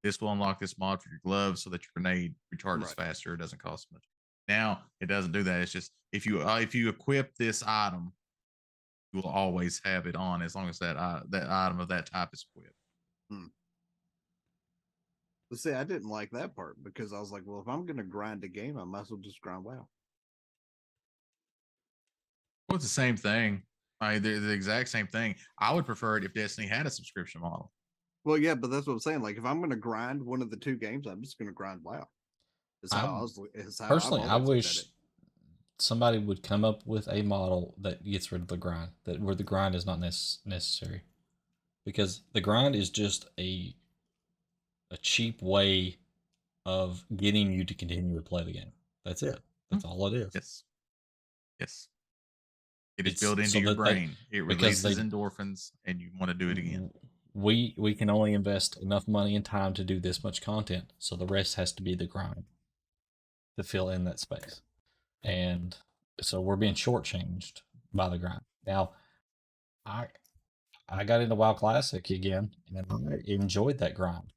this will unlock this mod for your gloves so that your grenade recharges faster. It doesn't cost much. Now it doesn't do that. It's just if you equip this item, you will always have it on as long as that item of that type is equipped. But see, I didn't like that part because I was like, well, if I'm going to grind a game, I might as well just grind WoW. Well, it's the same thing. They're the exact same thing. I would prefer it if Destiny had a subscription model. Well, yeah, but that's what I'm saying. If I'm going to grind one of the 2 games, I'm just going to grind WoW. Personally, I wish somebody would come up with a model that gets rid of the grind, where the grind is not necessary, because the grind is just a cheap way of getting you to continue to play the game. That's it. That's all it is. Yes. It is built into your brain. It releases endorphins, and you want to do it again. We can only invest enough money and time to do this much content, so the rest has to be the grind to fill in that space. And so we're being shortchanged by the grind. Now, I got into WoW Classic again, and I enjoyed that grind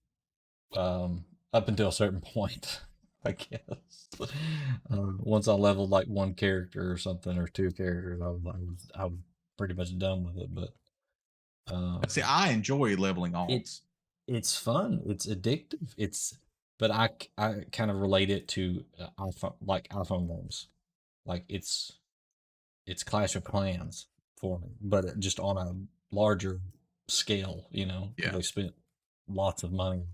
up until a certain point, I guess. Once I leveled 1 character or something, or 2 characters, I was pretty much done with it. But see, I enjoy leveling alts. It's fun. It's addictive. But I kind of relate it to iPhone games. It's Clash of Clans for me, but just on a larger scale. Yeah. They spent lots of money.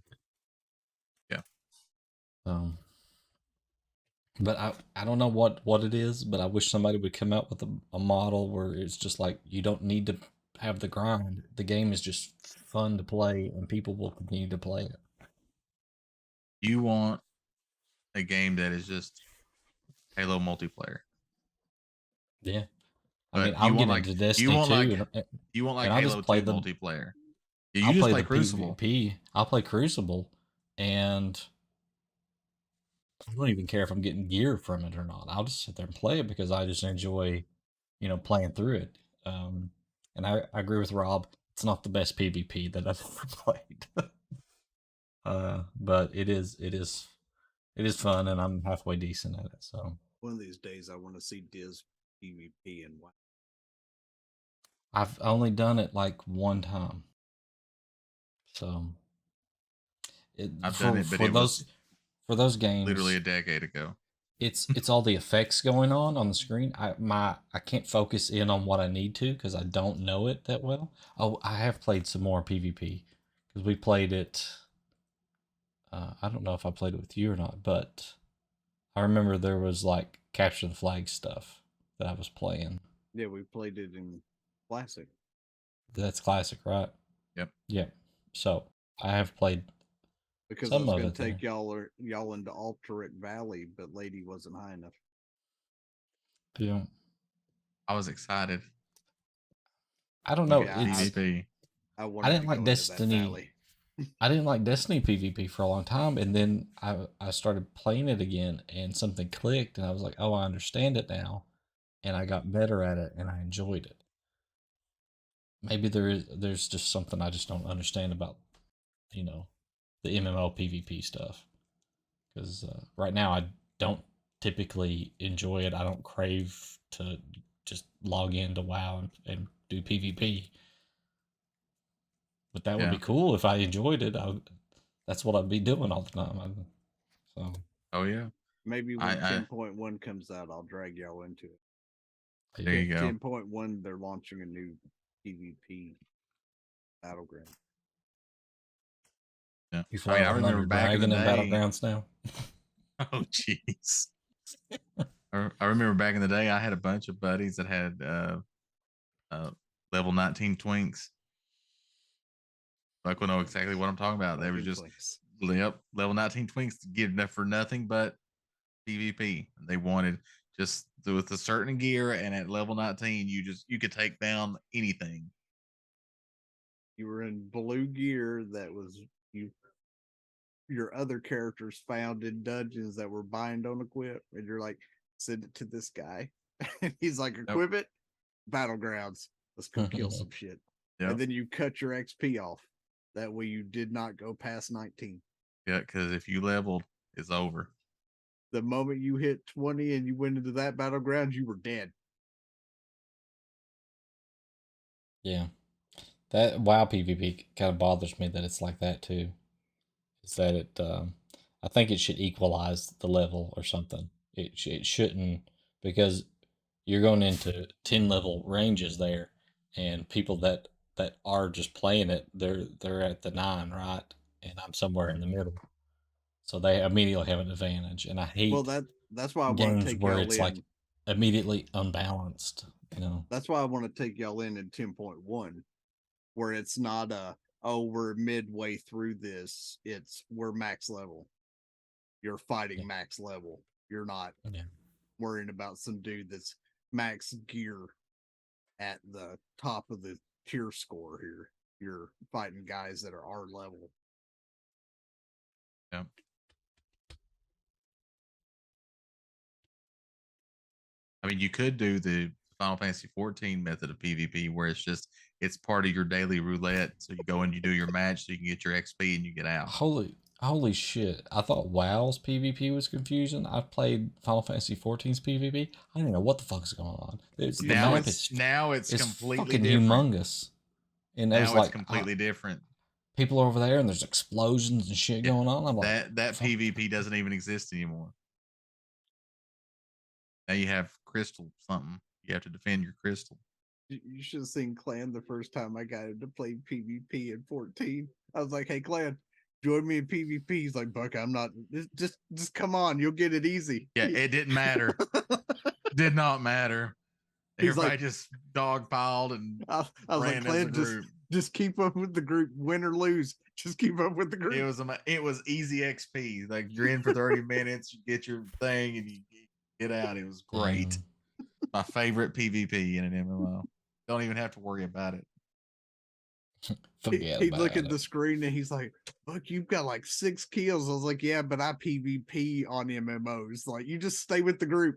Yeah. But I don't know what it is, but I wish somebody would come out with a model where it's just you don't need to have the grind. The game is just fun to play, and people will continue to play it. You want a game that is just Halo multiplayer. Yeah. I mean, I'll get into Destiny too. You want Halo 2 multiplayer. You just play Crucible. I'll play Crucible, and I don't even care if I'm getting gear from it or not. I'll just sit there and play it because I just enjoy, playing through it. And I agree with Rob. It's not the best PvP that I've ever played. But it is fun, and I'm halfway decent at it. So One of these days, I want to see Diz PvP and WoW. I've only done it like one time. So I've done it, but it was for those games, literally a decade ago. It's all the effects going on the screen. I can't focus in on what I need to because I don't know it that well. Oh, I have played some more PvP because we played it. I don't know if I played it with you or not, but I remember there was like capture the flag stuff that I was playing. Yeah, we played it in Classic. That's classic, right? Yep. Yeah. So I have played because some I was of going it to take there. y'all into Alterac Valley, but Lady wasn't high enough. Yeah. I was excited. I don't know. Yeah, PvP. I didn't like into that Destiny. valley. I didn't like Destiny PvP for a long time, and then I started playing it again, and something clicked, and I was like, oh, I understand it now, and I got better at it, and I enjoyed it. Maybe there's just something I just don't understand about, the MMO PvP stuff, because right now I don't typically enjoy it. I don't crave to just log into WoW and do PvP. But that would be Yeah. cool if I enjoyed it. That's what I'd be doing all the time. So Oh yeah. Maybe when 10.1 comes out, I'll drag y'all into it. There you go. 10.1, they're launching a new PvP battleground. Yeah. You fly I remember back in the day. Battlegrounds now. Oh jeez. I remember back in the day, I had a bunch of buddies that had level 19 twinks. Like, will know exactly what I'm talking about. They were just level 19 twinks give enough for nothing but PvP. They wanted just with a certain gear, and at level 19, you could take down anything. You were in blue gear that was your other characters found in dungeons that were bind on equip, and you're like, send it to this guy. And he's like, equip it, battlegrounds. Let's go kill some shit. Yep. And then you cut your XP off. That way you did not go past 19. Yeah, because if you leveled, it's over. The moment you hit 20 and you went into that battleground, you were dead. Yeah. That WoW PvP kind of bothers me that it's like that too. Is that it I think it should equalize the level or something. It shouldn't, because you're going into 10 level ranges there, and people that are just playing it, they're at the 9, right? And I'm somewhere in the middle. So they immediately have an advantage, and I hate that's why I want to take where y'all it's in. like immediately unbalanced, That's why I want to take y'all in 10.1, where it's not we're midway through this. It's we're max level. You're fighting max level. You're not worrying about some dude that's max gear at the top of the tier score here. You're fighting guys that are our level. Yeah. I mean, you could do the Final Fantasy 14 method of PvP where it's part of your daily roulette. So you go and you do your match so you can get your XP and you get out. Holy shit. I thought WoW's PvP was confusing. I played Final Fantasy 14's PvP. I didn't know what the fuck is going on. Now it's completely fucking different. humongous. And now it's like completely different. People over there and there's explosions and shit going on. I'm like, that PvP doesn't even exist anymore. Now you have crystal something. You have to defend your crystal. You should have seen Clan the first time I got him to play PvP in 14. I was like, hey, Clan, join me in PvP. He's like, Buck, I'm not. Just come on. You'll get it easy. Yeah, it didn't matter. Did not matter. Everybody just dogpiled and I was like, Clan, just keep up with the group, win or lose. Just keep up with the group. It was easy XP. Like, you're in for 30 minutes, you get your thing, and you get out. It was great. My favorite PvP in an MMO. Don't even have to worry about it. He'd look at the screen and he's like, look, you've got like 6 kills. I was like, yeah, but I PvP on MMOs. Like, you just stay with the group.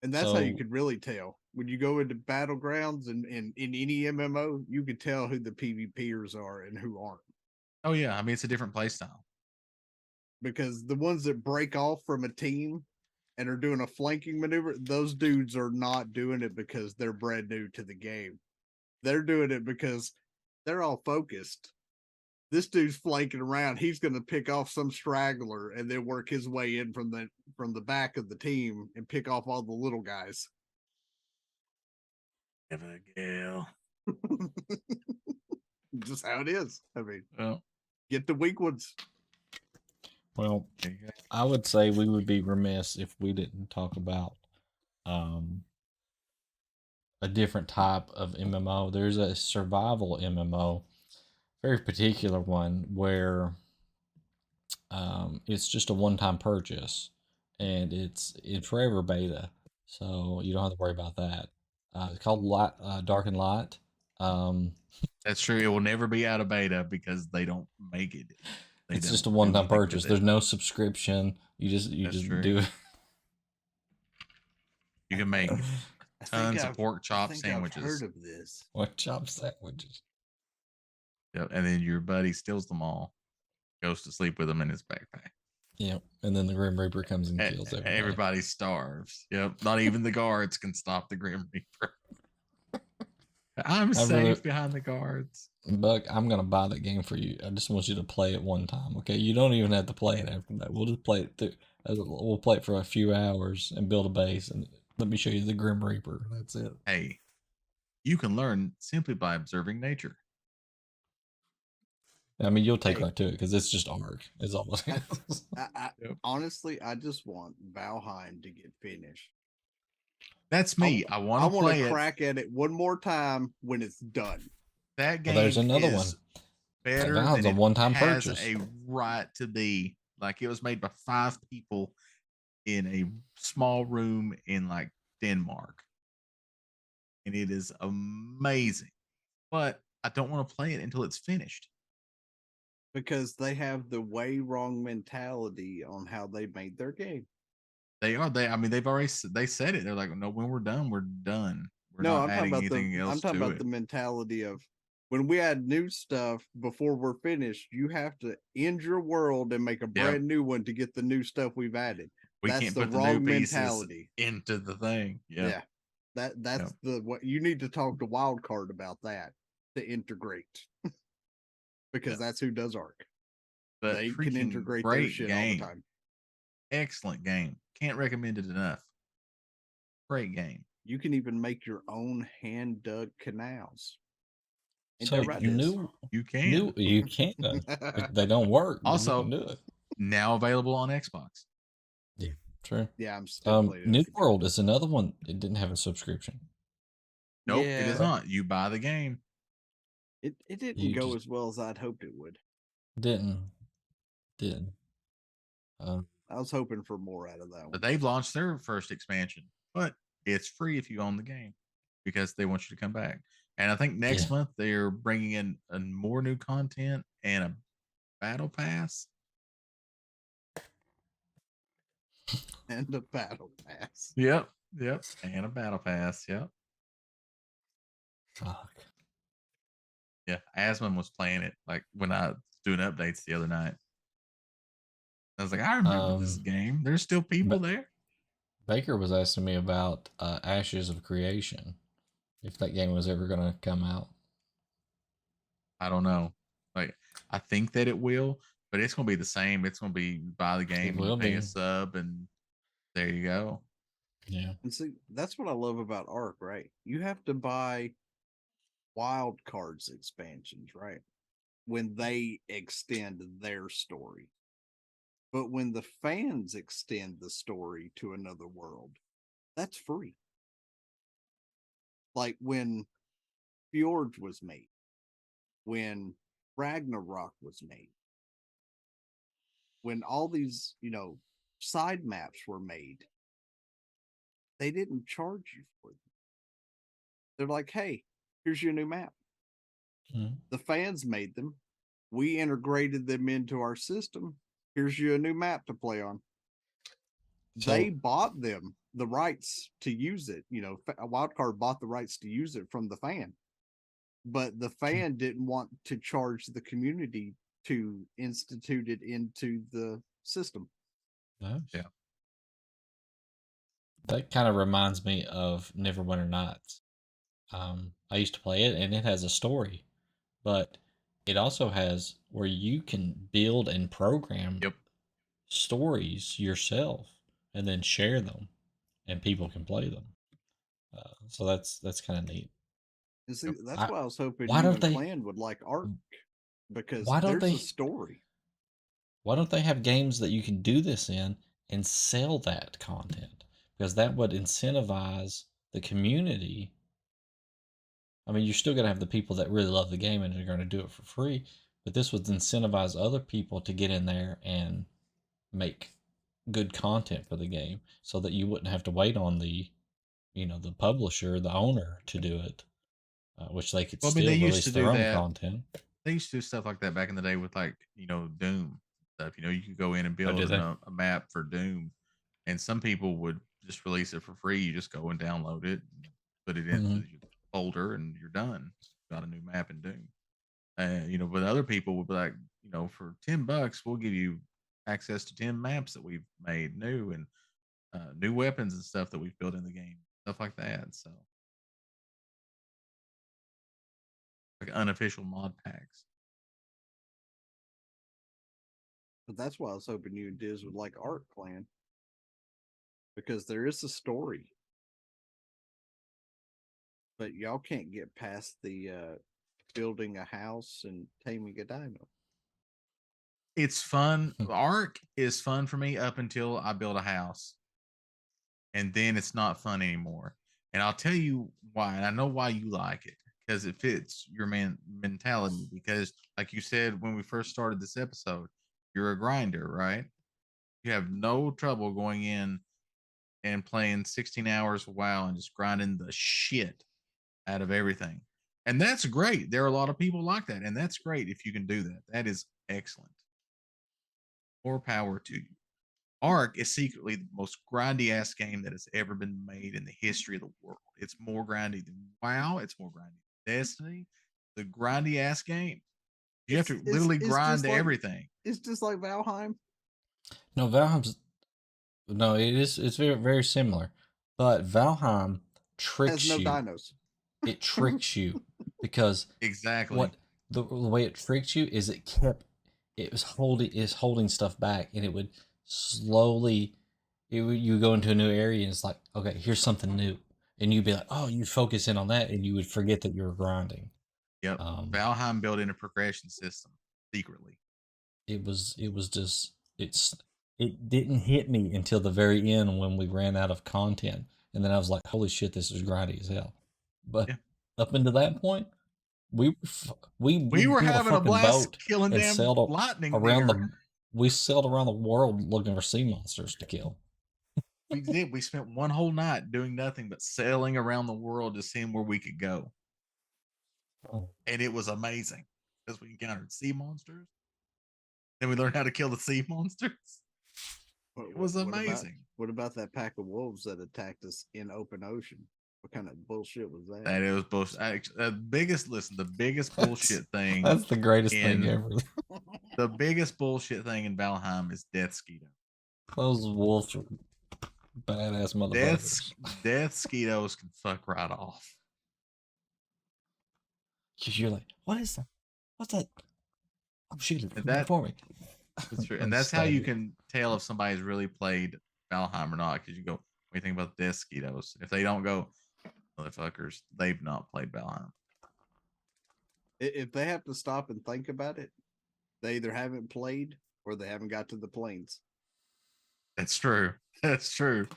And that's how you So- could really tell. When you go into battlegrounds and in any MMO, you could tell who the PvPers are and who aren't. Oh yeah, I mean it's a different play style. Because the ones that break off from a team and are doing a flanking maneuver, those dudes are not doing it because they're brand new to the game. They're doing it because they're all focused. This dude's flanking around. He's going to pick off some straggler and then work his way in from the back of the team and pick off all the little guys. Abigail. Just how it is. I mean, Well, get the weak ones. Well, there you go. I would say we would be remiss if we didn't talk about a different type of MMO. There's a survival MMO, very particular one where it's just a one-time purchase, and it's in forever beta, so you don't have to worry about that. It's called Dark and Light. That's true. It will never be out of beta because they don't make it. They It's don't just a do one-time anything with purchase. it. There's no subscription. You That's just true. do it. You can make I think tons of I've- pork chop I think I've sandwiches. heard of this. What chop sandwiches? Yep, and then your buddy steals them all, goes to sleep with them in his backpack. Yep. And then the Grim Reaper comes and E- kills everybody. Everybody starves. Yep, not even the guards can stop the Grim Reaper. I'm safe really- behind the guards. Buck, I'm gonna buy that game for you. I just want you to play it one time, okay? You don't even have to play it after that. We'll just play it through. We'll play it for a few hours and build a base, and let me show you the Grim Reaper. That's it. Hey, you can learn simply by observing nature. I mean, you'll take Hey. right to it because it's just Ark. It's almost. Yep. Honestly, I just want Valheim to get finished. That's me. I I want to want play to it. crack at it one more time when it's done. That game Well, there's another is one. better Valheim's than a it one-time has purchase. a right to be. Like it was made by 5 people in a small room in like Denmark, and it is amazing. But I don't want to play it until it's finished. Because they have the way wrong mentality on how they made their game. They are. I mean, they've already. They said it. They're like, no, when we're done, we're done. We're No, not I'm talking adding about anything else I'm talking to about it. the mentality of when we add new stuff before we're finished, you have to end your world and make a brand new one to get the new stuff we've added. We That's can't the put the new wrong pieces mentality. into the thing. Yeah. That's the what you need to talk to Wildcard about that to integrate. Because that's who does Arc. But They can freaking integrate their great shit game. all the time. Excellent game. Can't recommend it enough. Great game. You can even make your own hand dug canals. Ain't So that right, Liz? You can. you can. They don't work. but you Also- can do it. Now available on Xbox. True. Yeah, I'm still playing it. New World is another one. It didn't have a subscription. Nope, it is Yeah. not. You buy the game. It didn't You go just- as well as I'd hoped it would. Didn't. I was hoping for more out of that one. But they've launched their first expansion, but it's free if you own the game because they want you to come back. And I think next Yeah. month they're bringing in more new content and a battle pass. And the battle pass. Yep. And a battle pass. Yep. Fuck. Yeah. Asmon was playing it like when I was doing updates the other night. I was like, I remember this game. There's still people there. Baker was asking me about Ashes of Creation, if that game was ever going to come out. I don't know. Like, I think that it will, but it's going to be the same. It's going to be buy the game, will you pay be. a sub, and there you go. Yeah. And see, that's what I love about Arc, right? You have to buy Wild Cards expansions, right? When they extend their story. But when the fans extend the story to another world, that's free. Like when Fjord was made, when Ragnarok was made, when all these, side maps were made, they didn't charge you for them. They're like, hey, here's your new map. Mhm. The fans made them. We integrated them into our system. Here's you a new map to play on. So- They bought them the rights to use it. Wildcard bought the rights to use it from the fan, but the fan didn't want to charge the community to institute it into the system. Nice. Yeah. That kind of reminds me of Neverwinter Nights. I used to play it, and it has a story, but it also has where you can build and program stories yourself and then share them, and people can play them. So that's kind of neat. And see, that's why I was hoping why you don't and they- Clan would like Ark, because Why don't there's they- a story. Why don't they have games that you can do this in and sell that content? Because that would incentivize the community. I mean, you're still going to have the people that really love the game and are going to do it for free, but this would incentivize other people to get in there and make good content for the game so that you wouldn't have to wait on the publisher, the owner to do it, which they could Well, I mean, still they used release to their do own that. content. They used to do stuff like that back in the day with Doom stuff. You could go in and build did they? a map for Doom, and some people would just release it for free. You just go and download it, and put it into your folder, and you're done. Got a new map in Doom. But other people would be like, for $10, we'll give you access to 10 maps that we've made new and new weapons and stuff that we've built in the game, stuff like that. So, like unofficial mod packs. But that's why I was hoping you and Diz would like Ark, Clan, because there is a story. But y'all can't get past the building a house and taming a dino. It's fun. Ark is fun for me up until I build a house, and then it's not fun anymore. And I'll tell you why. And I know why you like it, because it fits your mentality. Because, like you said when we first started this episode, you're a grinder, right? You have no trouble going in and playing 16 hours of WoW and just grinding the shit out of everything. And that's great. There are a lot of people like that, and that's great if you can do that. That is excellent. More power to you. Ark is secretly the most grindy ass game that has ever been made in the history of the world. It's more grindy than WoW. It's more grindy than Destiny. The grindy ass game. You have to literally grind everything. It's just like Valheim. No, Valheim's no, it's very, very similar. But Valheim tricks Has no you. dinos. It tricks you because Exactly. what the way it tricked you is it was holding stuff back, and it would slowly you go into a new area and it's like, okay, here's something new, and you'd be like, oh, you focus in on that, and you would forget that you were grinding. Yep. Valheim built in a progression system secretly. It was just it didn't hit me until the very end when we ran out of content, and then I was like, holy shit, this is grindy as hell. But up until that point, we were having a blast killing and damn sailed lightning around we sailed around the world looking for sea monsters to kill. We did. We spent one whole night doing nothing but sailing around the world to see where we could go. And it was amazing because we encountered sea monsters. Then we learned how to kill the sea monsters. It was amazing. What about that pack of wolves that attacked us in open ocean? What kind of bullshit was that? That it was bullshit. The biggest bullshit thing. That's the greatest thing ever. The biggest bullshit thing in Valheim is Death Skeeto. Those wolves are badass motherfuckers. Death Skeetos can fuck right off. You're like, what is that? What's that? Oh shit! That for me. That's true, and that's how you can tell if somebody's really played Valheim or not. Because you go, what do you think about the Death Skeetos? If they don't go, motherfuckers, they've not played Valheim. If they have to stop and think about it, they either haven't played or they haven't got to the plains. That's true. That's true.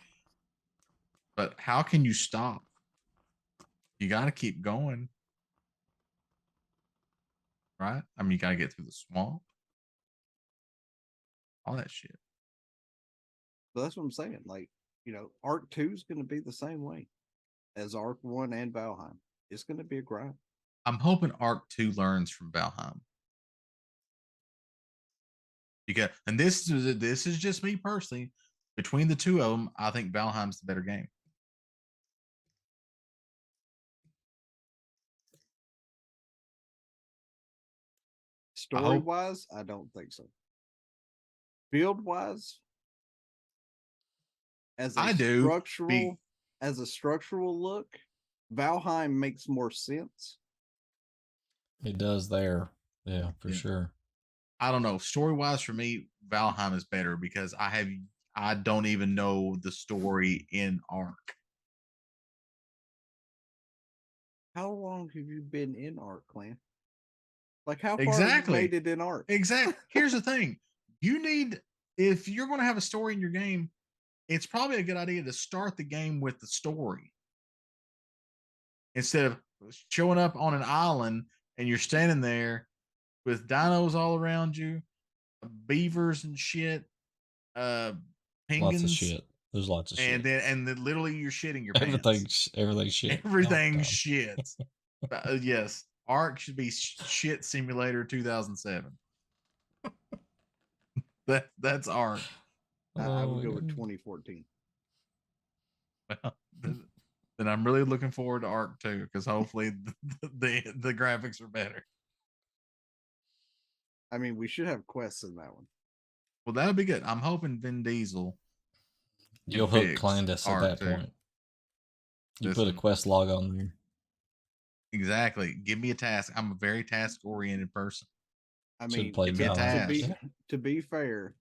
But how can you stop? You got to keep going. Right? I mean, you got to get through the swamp. All that shit. So that's what I'm saying. Like, Ark 2 is going to be the same way as Ark 1 and Valheim. It's going to be a grind. I'm hoping Ark 2 learns from Valheim. And this is just me personally. between the two of them, I think Valheim's the better game. Story wise, I don't think so. Build wise, as a structural look, Valheim makes more sense. It does there. Yeah, for sure. I don't know. Story wise, for me, Valheim is better because I don't even know the story in Ark. How long have you been in Ark, Clan? Like, how far have you made it in Ark? Exactly. Here's the thing. If you're going to have a story in your game, it's probably a good idea to start the game with the story. Instead of showing up on an island and you're standing there with dinos all around you, beavers and shit, penguins. Lots of shit. There's lots of shit. And then literally you're shitting your pants. Everything's shit. Everything's shit. Yes. Ark should be Shit Simulator 2007. That's Ark. I would go with 2014. Well, then I'm really looking forward to Ark 2 because hopefully the graphics are better. I mean, we should have quests in that one. Well, that'll be good. I'm hoping Vin Diesel. You'll hook Clandis at that point. You put a quest log on there. Exactly. Give me a task. I'm a very task-oriented person. I mean, to be fair,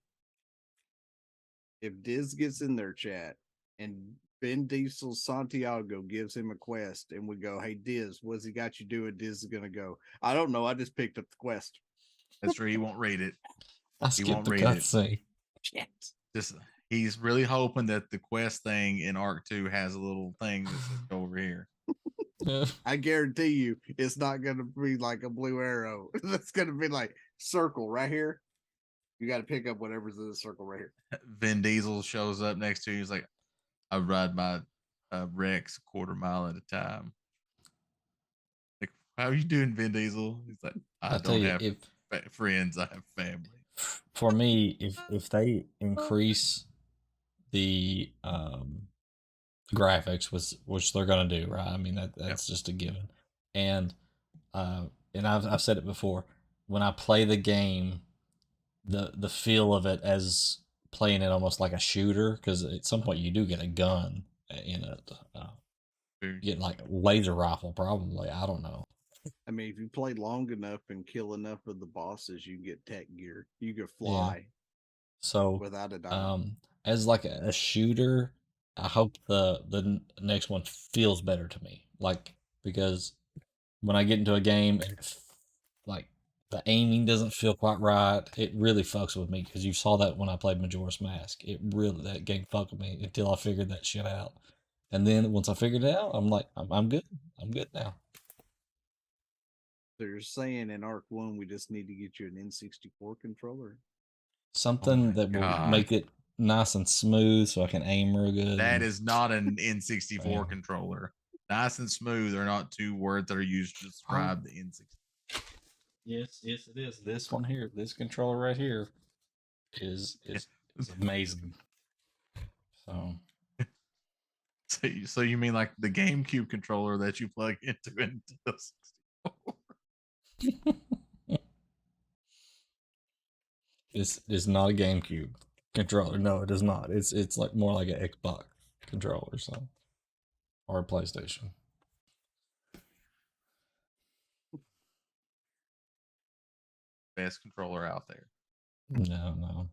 if Diz gets in their chat and Vin Diesel Santiago gives him a quest and we go, hey, Diz, what's he got you doing? Diz is going to go, I don't know. I just picked up the quest. That's true. He won't read it. He won't read it. Just he's really hoping that the quest thing in Ark 2 has a little thing that says go over here. I guarantee you it's not going to be like a blue arrow. That's going to be like circle right here. You got to pick up whatever's in the circle right here. Vin Diesel shows up next to you. He's like, I ride my Rex a quarter mile at a time. Like, how are you doing, Vin Diesel? He's like, I don't have friends. I have family. For me, if they increase the graphics, which they're gonna do, right? I mean that's just a given. And I've said it before. When I play the game, the feel of it as playing it almost like a shooter, because at some point you do get a gun in it. Get like a laser rifle, probably. I don't know. I mean, if you play long enough and kill enough of the bosses, you get tech gear. You can fly. Yeah. So without a doubt. As like a shooter, I hope the next one feels better to me. Like, because when I get into a game and like the aiming doesn't feel quite right, it really fucks with me, because you saw that when I played Majora's Mask. That game fucked with me until I figured that shit out. And then once I figured it out, I'm like, I'm good. I'm good now. So you're saying in Ark 1 we just need to get you an N64 controller? Something that will make it nice and smooth so I can aim real good. That is not an N64 controller. Nice and smooth are not two words that are used to describe the N64. Yes, it is. This one here, this controller right here, is amazing. So you mean like the GameCube controller that you plug into Nintendo 64? It's not a GameCube controller. No, it is not. It's like more like an Xbox controller or something, or a PlayStation. Best controller out there. No.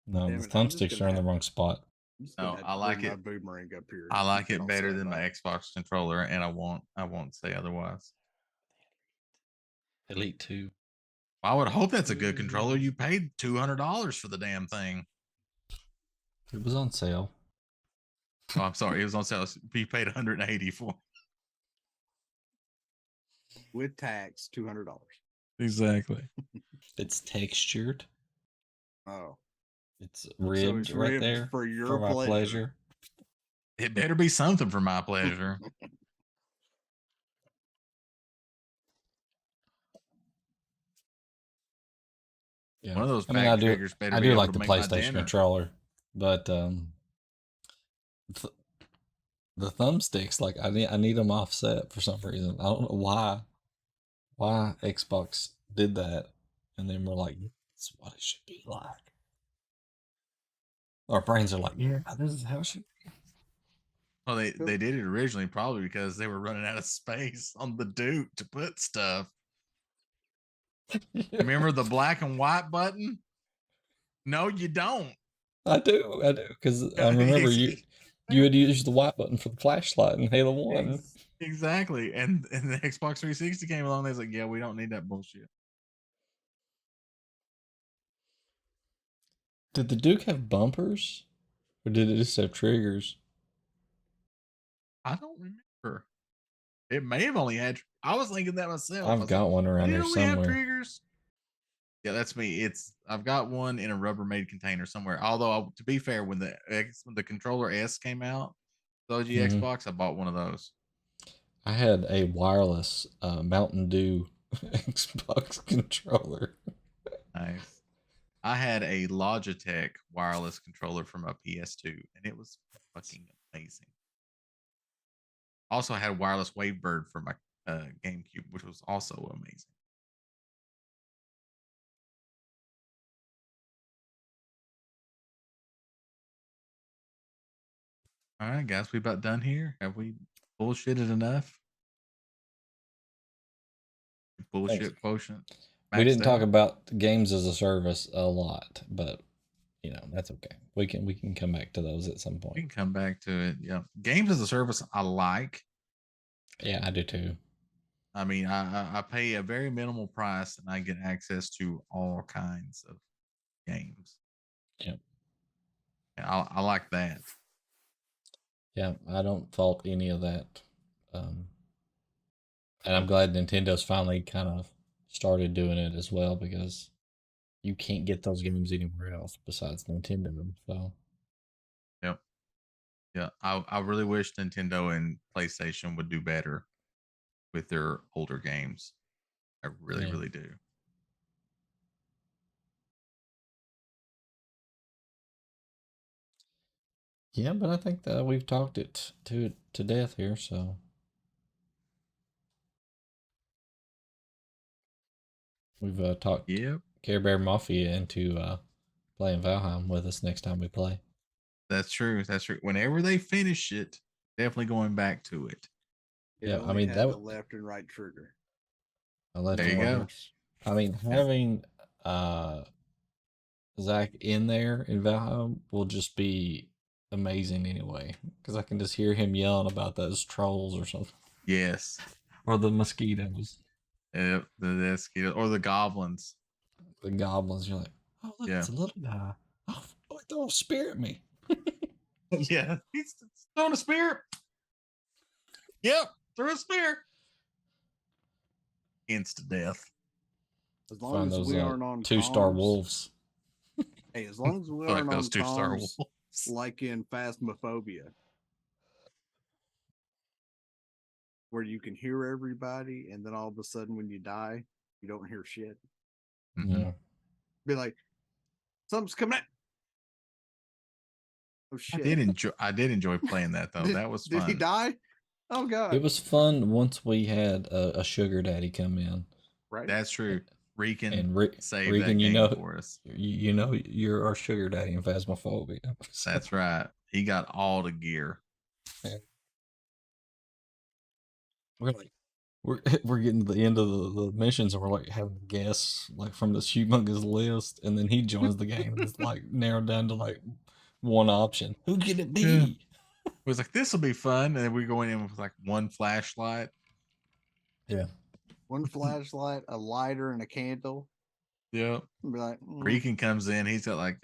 The thumbsticks are in the wrong spot. No, I like it. Boomerang up here. I like it better than my Xbox controller, and I won't say otherwise. Elite 2. I would hope that's a good controller. You paid $200 for the damn thing. It was on sale. Oh, I'm sorry. It was on sale. You paid $180 for. With tax, $200. Exactly. It's textured. Oh. It's ribbed right there for your pleasure. It better be something for my pleasure. Yeah. One of those I mean, back triggers better I be do able like to the make my PlayStation dinner. controller, but the thumbsticks, like I need them offset for some reason. I don't know why Xbox did that, and then we're like, that's what it should be like. Our brains are like, yeah, this is how it should be. Well, they did it originally probably because they were running out of space on the Duke to put stuff. Remember the black and white button? No, you don't. I do, because I remember you would use the white button for the flashlight in Halo 1. Exactly. And the Xbox 360 came along. They was like, yeah, we don't need that bullshit. Did the Duke have bumpers, or did it just have triggers? I don't remember. It may have only had. I was thinking that myself. I've got one around here only have somewhere. triggers. Yeah, that's me. I've got one in a Rubbermaid container somewhere. Although to be fair, when the controller S came out, the OG Xbox, I bought one of those. I had a wireless Mountain Dew Xbox controller. Nice. I had a Logitech wireless controller from a PS2, and it was fucking amazing. Also, I had a wireless Wavebird for my GameCube, which was also amazing. All right, guys, we about done here. Have we bullshitted enough? Bullshit quotient. We didn't talk out. about games as a service a lot, but that's okay. We can come back to those at some point. We can come back to it. Yeah, games as a service I like. Yeah, I do too. I mean, I pay a very minimal price and I get access to all kinds of games. Yeah, and I like that. Yeah, I don't fault any of that. And I'm glad Nintendo's finally kind of started doing it as well, because you can't get those games anywhere else besides Nintendo. So, yep. Yeah, I really wish Nintendo and PlayStation would do better with their older games. I really do. Yeah, but I think that we've talked it to death here, so we've talked Care Bear Mafia into playing Valheim with us next time we play. That's true. That's true. Whenever they finish it, definitely going back to it. Yeah, I mean that the left and right trigger. There you go. I mean, having Zach in there in Valheim will just be amazing anyway, because I can just hear him yelling about those trolls or something. Yes. Or the mosquitoes. Yep, the mosquitoes or the goblins. The goblins, you're like, oh look, it's a little guy. Oh, throw a spear at me. Yeah, he's throwing a spear. Yep, throw a spear. Insta death. As long as we aren't on 2-star wolves. Hey, as long as we aren't on those 2-star wolves, like in Phasmophobia, where you can hear everybody, and then all of a sudden, when you die, you don't hear shit. Mm-hmm. Be like, something's coming out. Oh shit! I did enjoy playing that though. That was fun. Did he die? Oh god! It was fun once we had a sugar daddy come in. Right. That's true. Reekin saved Reekin, that game for us. You're our sugar daddy in Phasmophobia. That's right. He got all the gear. Yeah. We're getting to the end of the missions, and we're like having to guess like from this humongous list, and then he joins the game and it's like narrowed down to like one option. Who could it be? Yeah. It was like, this will be fun, and then we go in with like one flashlight. Yeah. One flashlight, a lighter, and a candle. Yep. Be like, Reekin comes in. He's got like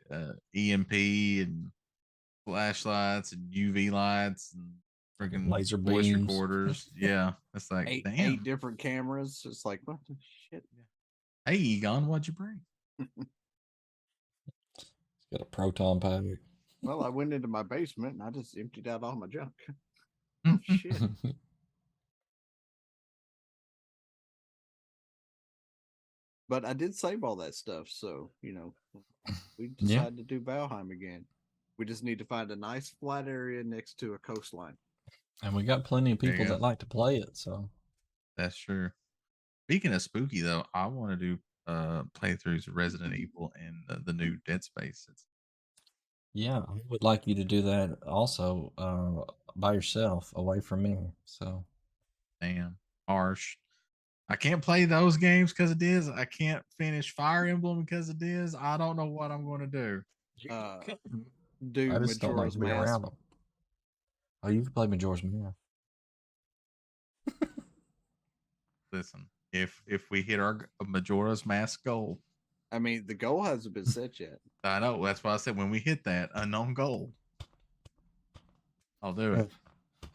EMP and flashlights and UV lights and freaking laser voice beams. Recorders. Yeah, it's like eight different cameras. It's like, what the shit? Hey, Egon, what'd you bring? He's got a proton pack. Well, I went into my basement and I just emptied out all my junk. Shit. But I did save all that stuff, so we Yeah. decided to do Valheim again. We just need to find a nice flat area next to a coastline. And we got plenty of There you people go. that like to play it, so That's true. Speaking of spooky, though, I want to do playthroughs of Resident Evil and the new Dead Space. yeah, I would like you to do that also by yourself, away from me. So Damn harsh. I can't play those games because it is. I can't finish Fire Emblem because it is. I don't know what I'm going to do. Uh, I do just don't like Majora's to be Mask. around them. Oh, you can play Majora's Mask. Listen, if we hit our Majora's Mask goal, I mean, the goal hasn't been set yet. I know that's why I said when we hit that unknown goal, I'll do it.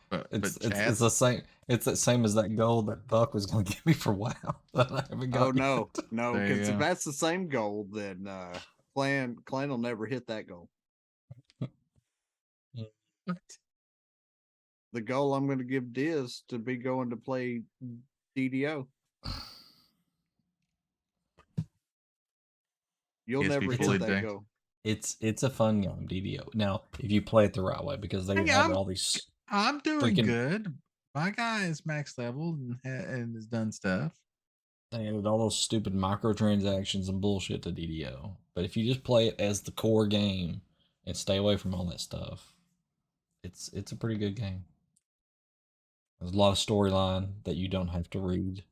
But It's Chad, the same. It's the same as that goal that Buck was going to give me for WoW that I haven't got. Oh no, no, There you because if go. that's the same goal, then Clan will never hit that goal. what? The goal I'm going to give Diz to be going to play DDO. You'll Yes, never fully hit that decked. goal. It's a fun game, DDO. Now, if you play it the right way, because they Hey, have all these. I'm doing freaking- good. My guy is max level and has done stuff. They added all those stupid microtransactions and bullshit to DDO. But if you just play it as the core game and stay away from all that stuff, it's a pretty good game. There's a lot of storyline that you don't have to read.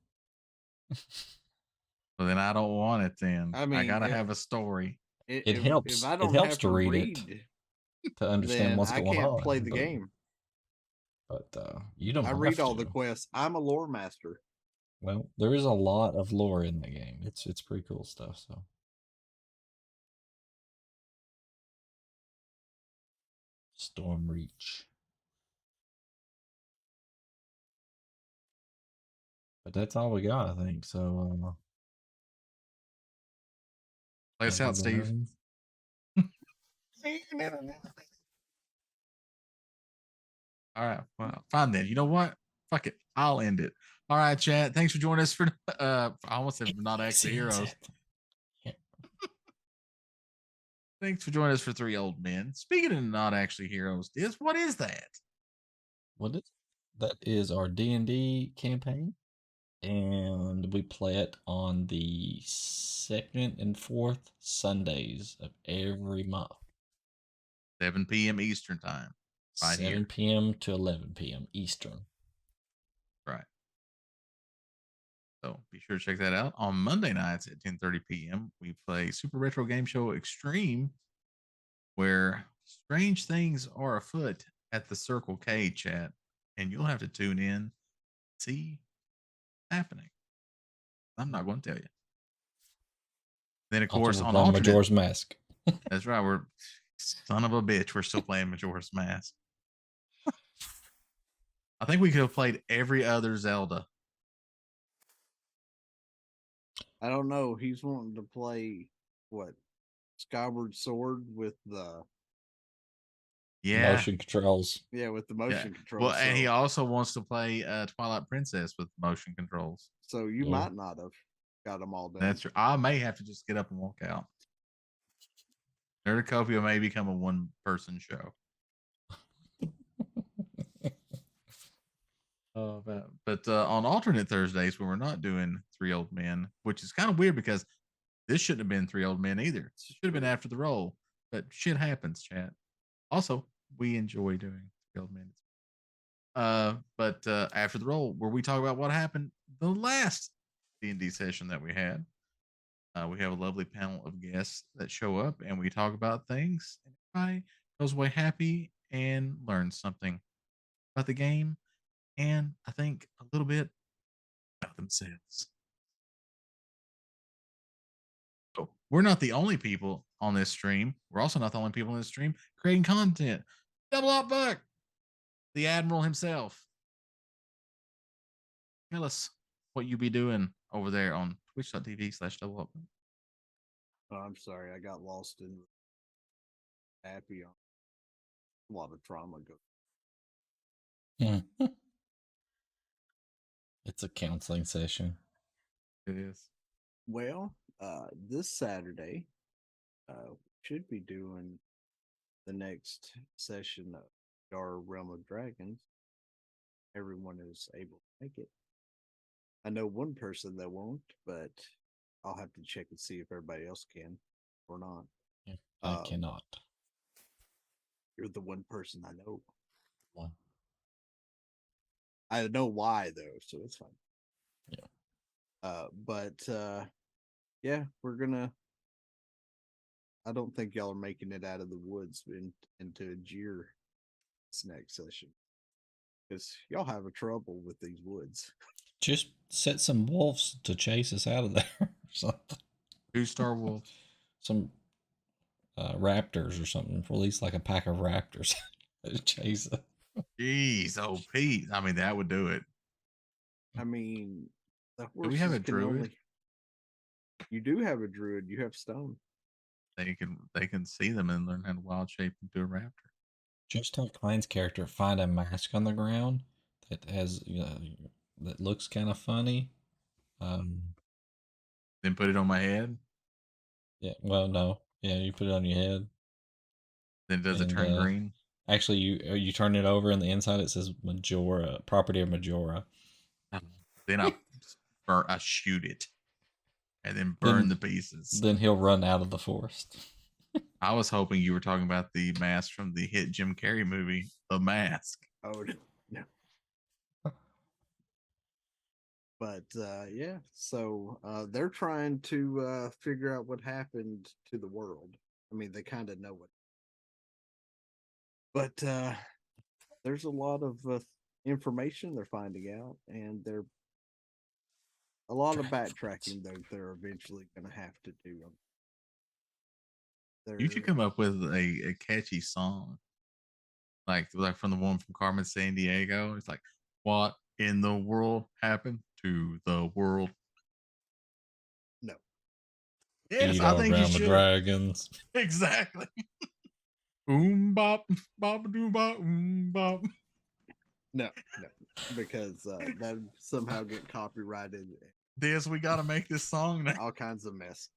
Well, then I don't want it. Then I mean, gotta have a story. It helps. If I It don't helps have to read it to understand then what's I going can't on. play the game. But you don't. I have read all the to. quests. I'm a lore master. Well, there is a lot of lore in the game. It's pretty cool stuff. So. Stormreach. But that's all we got, I think. So Play us out, Steve. All right. Well, fine then. You know what? Fuck it. I'll end it. All right, chat. Thanks for joining us for I almost said Not Actually Heroes. Thanks for joining us for Three Old Men. Speaking of Not Actually Heroes, what is that? That is our D&D campaign, and we play it on the 2nd and 4th Sundays of every month. 7 p.m. Eastern time. Right 7 here. p.m. to 11 p.m. Eastern. Right. So be sure to check that out. On Monday nights at 10:30 p.m., we play Super Retro Game Show Extreme, where strange things are afoot at the Circle K, chat, and you'll have to tune in, see what's happening. I'm not going to tell you. Then, of course, on alternate, Majora's Mask. That's right. We're son of a bitch. We're still playing Majora's Mask. I think we could have played every other Zelda. I don't know. He's wanting to play what? Skyward Sword with the motion controls. Yeah, with the motion controls. Well, and he also wants to play Twilight Princess with motion controls. So you might not have got them all done. That's true. I may have to just get up and walk out. Nerdacopia may become a one-person show. But on alternate Thursdays when we're not doing Three Old Men, which is kind of weird because this shouldn't have been Three Old Men either. It should have been After the Roll, but shit happens, chat. Also, we enjoy doing Three Old Men. But After the Roll, where we talk about what happened the last D&D session that we had. We have a lovely panel of guests that show up and we talk about things. And everybody goes away happy and learns something about the game. And I think a little bit about themselves. So we're not the only people on this stream. We're also not the only people on this stream creating content. Double Up Buck, the Admiral himself. Tell us what you be doing over there on twitch.tv/Double Up. Oh, I'm sorry. I got lost in happy on a lot of trauma. It's a counseling session. It is. Well, this Saturday, should be doing the next session of our Realm of Dragons. Everyone is able to make it. I know one person that won't, but I'll have to check and see if everybody else can or not. Yeah, I cannot. You're the one person I know. One. I know why though, so it's fine. Yeah. But yeah, we're gonna. I don't think y'all are making it out of the woods into Ajir this next session because y'all have a trouble with these woods. Just set some wolves to chase us out of there or something. 2-star wolves. Some raptors or something. Release like a pack of raptors to chase us. Jeez, oh Pete. I mean, that would do it. I mean, the horses Do we have a can druid? only. You do have a druid. You have stone. They can see them and learn how to wild shape into a raptor. Just have Klein's character find a mask on the ground that has that looks kind of funny. Then put it on my head. Yeah. Well, no. Yeah, you put it on your head. Then does it turn green? Actually, you turn it over, and the inside it says Majora, property of Majora. Then I shoot it, and then burn the pieces. Then he'll run out of the forest. I was hoping you were talking about the mask from the hit Jim Carrey movie, The Mask. Oh no. But yeah, so they're trying to figure out what happened to the world. I mean, they kind of know what, but there's a lot of information they're finding out, and they're a lot of backtracking that they're eventually going to have to do. You should come up with a catchy song, like from the one from Carmen Sandiego. It's like, what in the world happened to the world? No. Yes, Eat I our think you Realm of should. Dragons. Exactly. Bop, bop, doo, bop, bop. No, because that somehow get copyrighted. This we got to make this song now. All kinds of mess.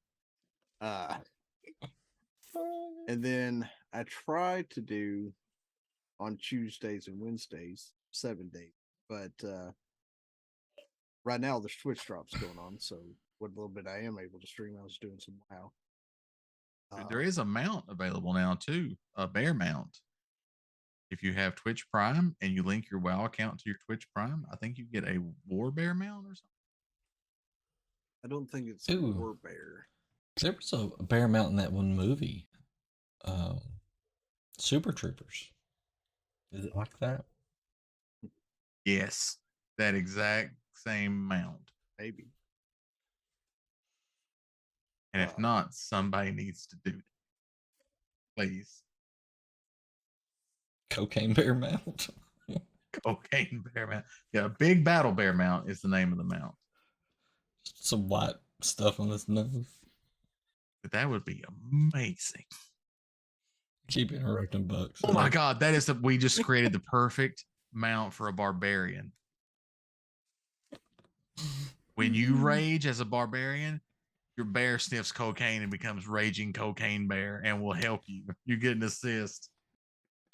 And then I try to do on Tuesdays and Wednesdays, 7 days, but right now there's Twitch drops going on, so what little bit I am able to stream, I was doing some WoW. There is a mount available now too, a bear mount. If you have Twitch Prime and you link your WoW account to your Twitch Prime, I think you get a War Bear mount or something. I don't think it's a War Bear. There was a bear mount in that one movie, Super Troopers. Is it like that? Yes, that exact same mount. Maybe. And if not, somebody needs to do that. Please. Cocaine bear mount. Cocaine bear mount. Yeah, Big Battle Bear mount is the name of the mount. Some white stuff on his nose. That would be amazing. Keep interrupting Bucks. Oh my god, that is we just created the perfect mount for a barbarian. When you rage as a barbarian, your bear sniffs cocaine and becomes raging cocaine bear and will help you. You get an assist.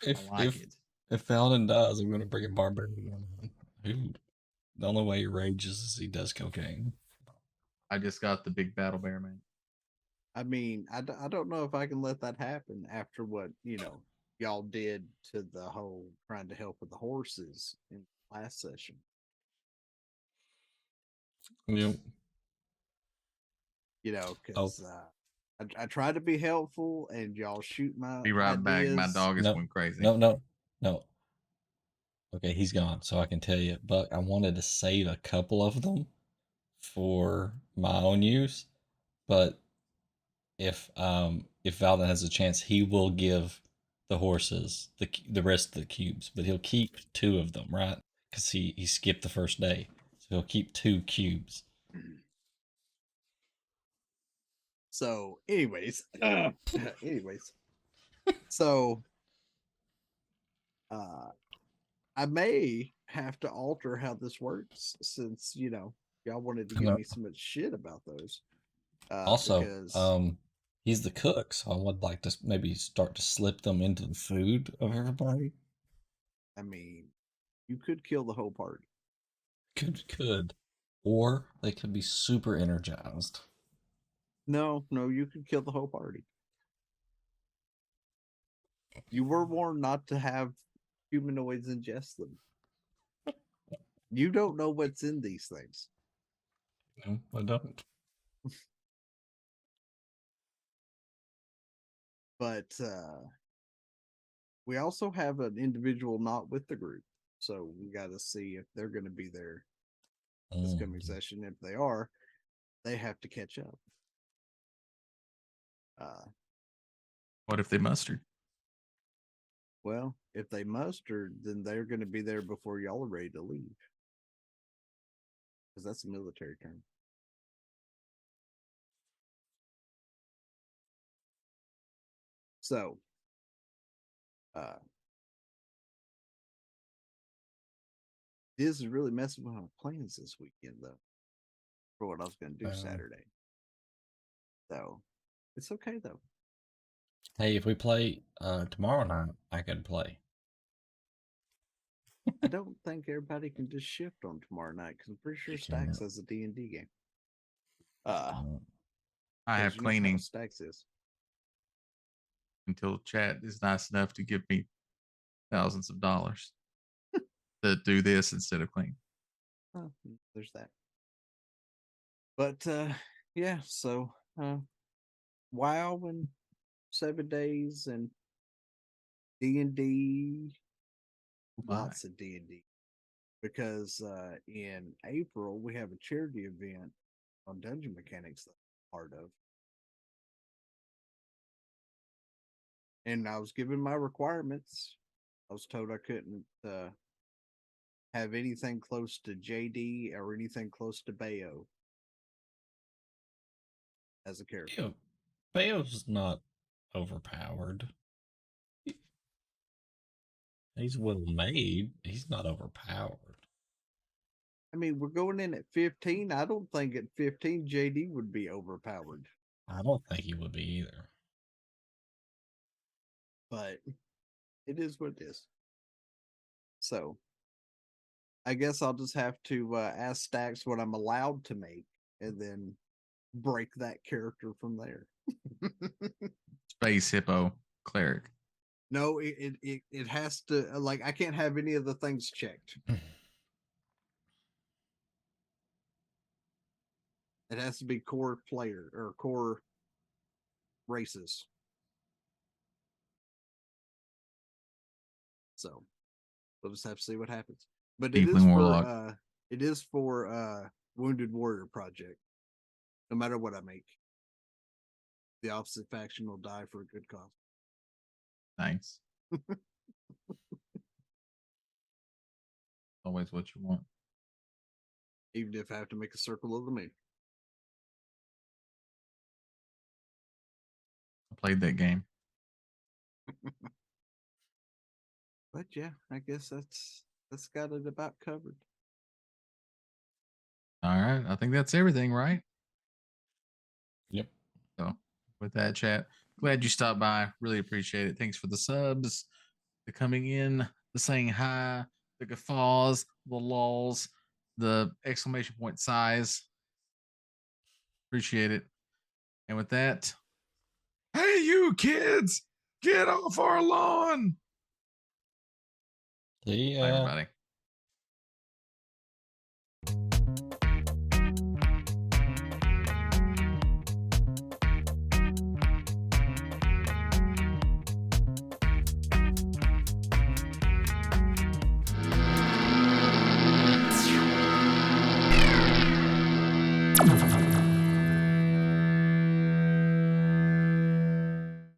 If Paladin dies, I'm going to bring a barbarian who the only way he rages is he does cocaine. I just got the Big Battle Bear man. I mean, I don't know if I can let that happen after what, y'all did to the whole trying to help with the horses in the last session. Yep. Because I try to be helpful and y'all shoot my Be right ideas. back. My dog is going crazy. No. Okay, he's gone, so I can tell you. But I wanted to save a couple of them for my own use. But if Valden has a chance, he will give the horses the rest of the cubes, but he'll keep 2 of them, right? Because he skipped the first day, so he'll keep 2 cubes. So, anyways, so I may have to alter how this works since y'all wanted to give me so much shit about those. Also, because he's the cook, so I would like to maybe start to slip them into the food of everybody. I mean, you could kill the whole party. Could. Or they could be super energized. No, you could kill the whole party. You were warned not to have humanoids ingest them. You don't know what's in these things. No, I don't. But we also have an individual not with the group. So we got to see if they're going to be there this coming session. If they are, they have to catch up. What if they mustered? Well, if they mustered, then they're going to be there before y'all are ready to leave. Because that's a military term. So, this is really messing with my plans this weekend, though, for what I was going to do Saturday. So, it's okay, though. Hey, if we play tomorrow night, I could play. I don't think everybody can just shift on tomorrow night because I'm pretty sure Stacks has a D&D game. I have cleaning. Stacks is. Until chat is nice enough to give me thousands of dollars to do this instead of clean. Oh, there's that. But yeah, so WoW in 7 days and D&D, lots of D&D. Because in April we have a charity event on Dungeon Mechanics that I'm part of. And I was given my requirements. I was told I couldn't have anything close to JD or anything close to Bayo as a character. Bayo's not overpowered. He's well made. He's not overpowered. I mean, we're going in at 15. I don't think at 15 JD would be overpowered. I don't think he would be either. But it is what it is. So I guess I'll just have to ask Stacks what I'm allowed to make and then break that character from there. Space Hippo Cleric. No, it has to, like, I can't have any of the things checked. It has to be core player or core races. So we'll just have to see what happens. But it is for Wounded Warrior Project. No matter what I make, the opposite faction will die for a good cause. Nice. Always what you want. Even if I have to make a circle of the moon. I played that game. But yeah, I guess that's got it about covered. All right. I think that's everything, right? Yep. So with that, chat, glad you stopped by. Really appreciate it. Thanks for the subs, the coming in, the saying hi, the guffaws, the lulls, the exclamation point size. Appreciate it. And with that, hey, you kids, get off our lawn. See ya. Bye, everybody.